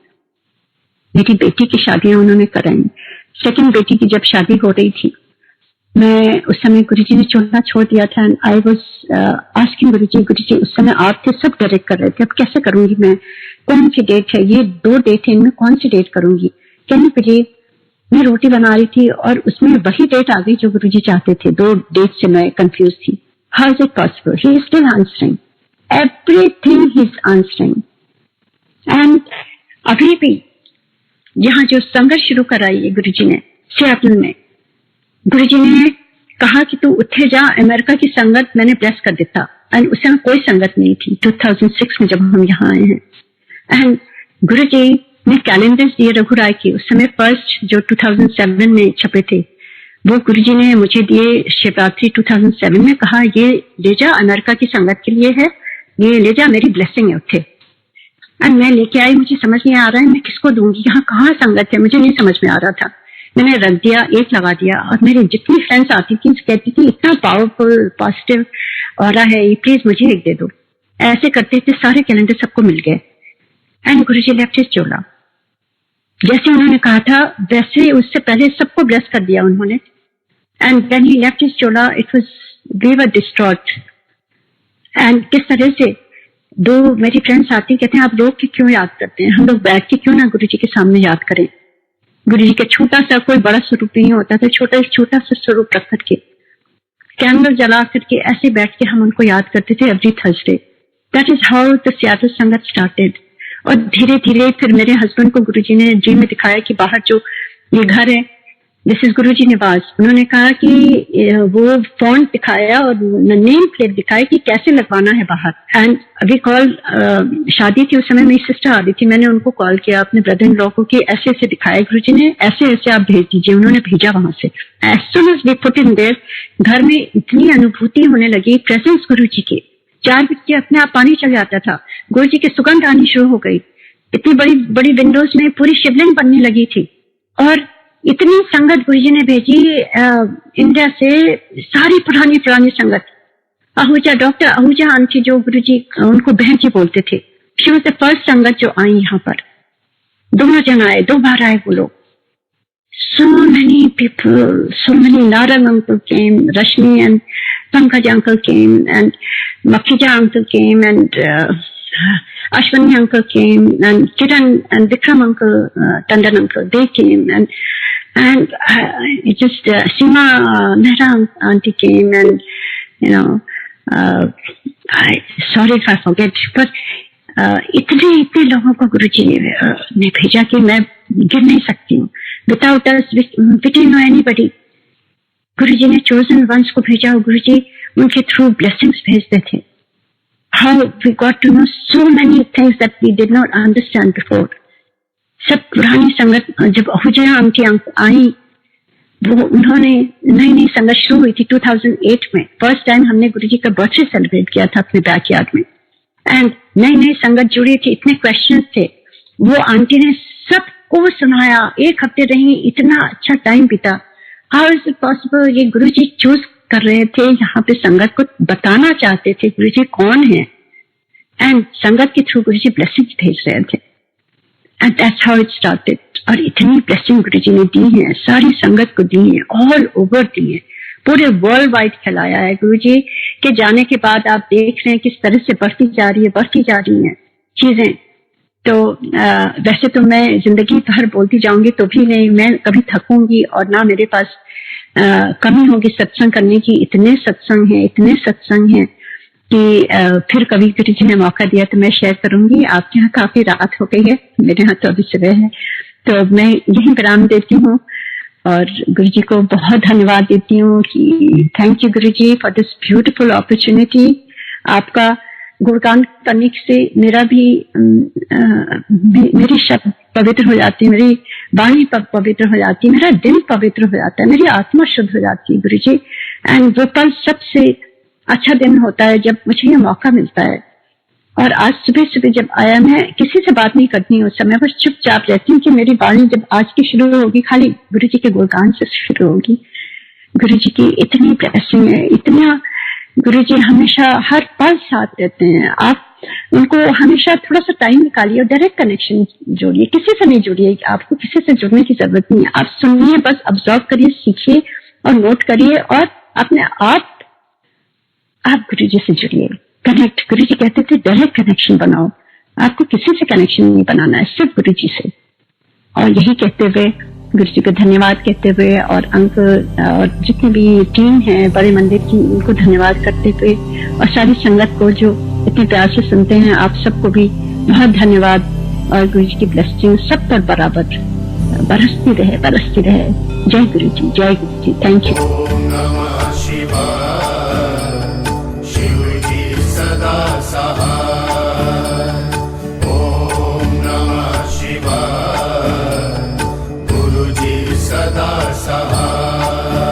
मेरी बेटी की शादियां उन्होंने कराई. सेकंड बेटी की जब शादी हो रही थी, मैं उस समय गुरुजी ने चोला छोड़ दिया था. आई वाज आस्किंग गुरुजी उस समय आप थे, सब डायरेक्ट कर रहे थे, अब कैसे करूंगी मैं, कौन सी डेट है, ये 2 डेट है, इनमें कौन सी डेट करूंगी. कहने लगे मैं रोटी बना रही थी और उसमें वही डेट आ गई जो गुरुजी चाहते थे. 2 डेट से मैं कंफ्यूज थी. How is it possible? He is still answering everything, he is answering. And अभी भी यहाँ जो संघर्ष शुरू कराई है गुरुजी ने सियाटल में, गुरुजी ने कहा कि तू उठे जा, अमेरिका की संगत मैंने ब्लेस कर देता. एंड उस समय कोई संगत नहीं थी 2006 में जब हम यहाँ आए हैं. एंड गुरुजी ने कैलेंडर्स दिए रघु राय की, उस समय फर्स्ट जो 2007 में छपे थे, वो गुरुजी ने मुझे दिए शिवरात्रि 2007 में. कहा ये ले जा, अमेरिका की संगत के लिए है, ये ले जा, मेरी ब्लेसिंग है उठे. एंड मैं लेके आई, मुझे समझ नहीं आ रहा है मैं किसको दूंगी, यहाँ कहाँ संगत है, मुझे नहीं समझ में आ रहा था. मैंने रख दिया, एक लगा दिया, और मेरी जितनी फ्रेंड्स आती थी कहती थी इतना पावरफुल पॉजिटिव ऑरा है, ये प्लीज मुझे एक दे दो. ऐसे करते थे, सारे कैलेंडर सबको मिल गए. एंड गुरुजी लेफ्ट हिज चोला, जैसे उन्होंने कहा था वैसे उससे पहले सबको ब्लेस कर दिया उन्होंने. And when he left his चोला it was we were destroyed. And किस तरह से 2 मेरी फ्रेंड्स आती, कहते हैं आप लोग की क्यों याद करते हैं, हम लोग बैठ के क्यों ना गुरुजी के सामने याद करें. गुरुजी का छोटा सा, कोई बड़ा स्वरूप नहीं होता था, छोटा सा स्वरूप रख करके कैंडल जला करके ऐसे बैठ के हम उनको याद करते थे every Thursday. That is how the Seattle संगत स्टार्टेड. और धीरे धीरे फिर मेरे हस्बैंड को गुरुजी ने ड्रीम में दिखाया कि बाहर जो ये घर है दिस इज गुरुजी निवास. उन्होंने कहा कि वो फॉन्ट दिखाया और नेम प्लेट दिखाई कि कैसे लगवाना है बाहर. एंड अभी कॉल शादी थी उस समय, मेरी सिस्टर आ रही थी, मैंने उनको कॉल किया अपने ब्रदर इन लॉ को कि ऐसे ऐसे दिखाया गुरुजी ने, ऐसे ऐसे आप भेज दीजिए. उन्होंने भेजा वहां से. As soon as we put in there, घर में इतनी अनुभूति होने लगी प्रेजेंस गुरुजी की. 4 बजे अपने आप पानी चल जाता था, गुरुजी की सुगंध आनी शुरू हो गई. इतनी बड़ी बड़ी विंडोज में पूरी शिवलिंग बनने लगी थी. और इतनी संगत गुरुजी ने भेजी इंडिया से, सारी पुरानी संगत. आहूजा, डॉक्टर आहूजा आंटी जो गुरुजी उनको बहन जी बोलते थे, शी वाज द फर्स्ट संगत जो आई यहाँ पर. दोनों जन आए, 2 बार आए वो लोग. So many people, so many. Narang uncle came, Rashmi and Pankaj uncle came, and Makhija uncle came, and Ashwani uncle came, and Kiran and Vikram uncle, Tandon uncle, they came, and it just Seema Mehra auntie came, and sorry if I forget, पर इतने लोगों को गुरुजी ने भेजा कि मैं गिन नहीं सकती हूँ. Without us we didn't know anybody. Guruji ने चोजन वंस को भेजा और गुरुजी उनके थ्रू ब्लेसिंग्स भेजते थे. How we got to know so many things that we did not understand before. सब पुरानी संगत जब अहुजा आंटी आई, वो उन्होंने नई नई संगत शुरू हुई थी 2008 में. फर्स्ट टाइम हमने गुरुजी का बर्थडे सेलिब्रेट किया था अपने बैकयार्ड में. एंड नई नई संगत जुड़ी थी, इतने क्वेश्चंस थे. वो आंटी ने सबको सुनाया. 1 हफ्ते रही, इतना अच्छा टाइम बीता. How is it possible? ये गुरुजी चूज कर रहे थे, यहाँ पे संगत को बताना चाहते थे गुरुजी कौन है, एंड संगत के थ्रू गुरुजी ब्लेसिंग भेज रहे थे. And that's how it started. और इतनी ब्लेसिंग गुरुजी ने दी है, सारी संगत को दी है, ऑल ओवर दी है, पूरे वर्ल्ड वाइड फैलाया है. गुरुजी के जाने के बाद आप देख रहे हैं किस तरह से बढ़ती जा रही है चीजें. तो वैसे तो मैं जिंदगी भर बोलती जाऊंगी तो भी नहीं, मैं कभी थकूंगी और ना मेरे पास कमी होगी सत्संग करने की. इतने सत्संग हैं कि फिर कभी गुरुजी ने मौका दिया तो मैं शेयर करूंगी. आपके यहाँ काफी रात हो गई है, मेरे यहाँ तो अभी सुबह है, तो मैं यही विराम देती हूँ और गुरुजी को बहुत धन्यवाद देती हूँ कि thank you Guruji for this beautiful opportunity. आपका गुणगान करने से मेरा भी मेरी शब्द पवित्र हो जाती है, मेरी वाणी पवित्र हो जाती है, मेरा दिल पवित्र हो जाता है, मेरी आत्मा शुद्ध हो जाती है गुरुजी. एंड वो पल सबसे अच्छा दिन होता है जब मुझे ये मौका मिलता है. और आज सुबह जब आया, मैं किसी से बात नहीं करती हूँ उस समय, बस चुपचाप रहती हूँ कि मेरी वाणी जब आज की शुरू होगी खाली गुरुजी के गुणगान से शुरू होगी. गुरुजी की इतनी ब्लेसिंग है, इतना गुरुजी हमेशा हर पल साथ रहते हैं. आप उनको हमेशा थोड़ा सा टाइम निकालिए और डायरेक्ट कनेक्शन जोड़िए, किसी से नहीं जुड़िए. आपको किसी से जुड़ने की जरूरत नहीं है. आप सुनिए, बस ऑब्जर्व करिए, सीखिए और नोट करिए और अपने आप गुरुजी से जुड़िए, कनेक्ट. गुरुजी कहते थे डायरेक्ट कनेक्शन बनाओ. आपको किसी से कनेक्शन नहीं बनाना है, सिर्फ गुरुजी से. और यही कहते हुए गुरुजी को धन्यवाद कहते हुए और अंकल और जितनी भी टीम है बड़े मंदिर की, उनको धन्यवाद करते हुए और सारी संगत को जो इतने प्यार से सुनते हैं, आप सबको भी बहुत धन्यवाद. और गुरुजी की ब्लेसिंग सब पर बराबर बरसती रहे. जय गुरुजी, थैंक यू.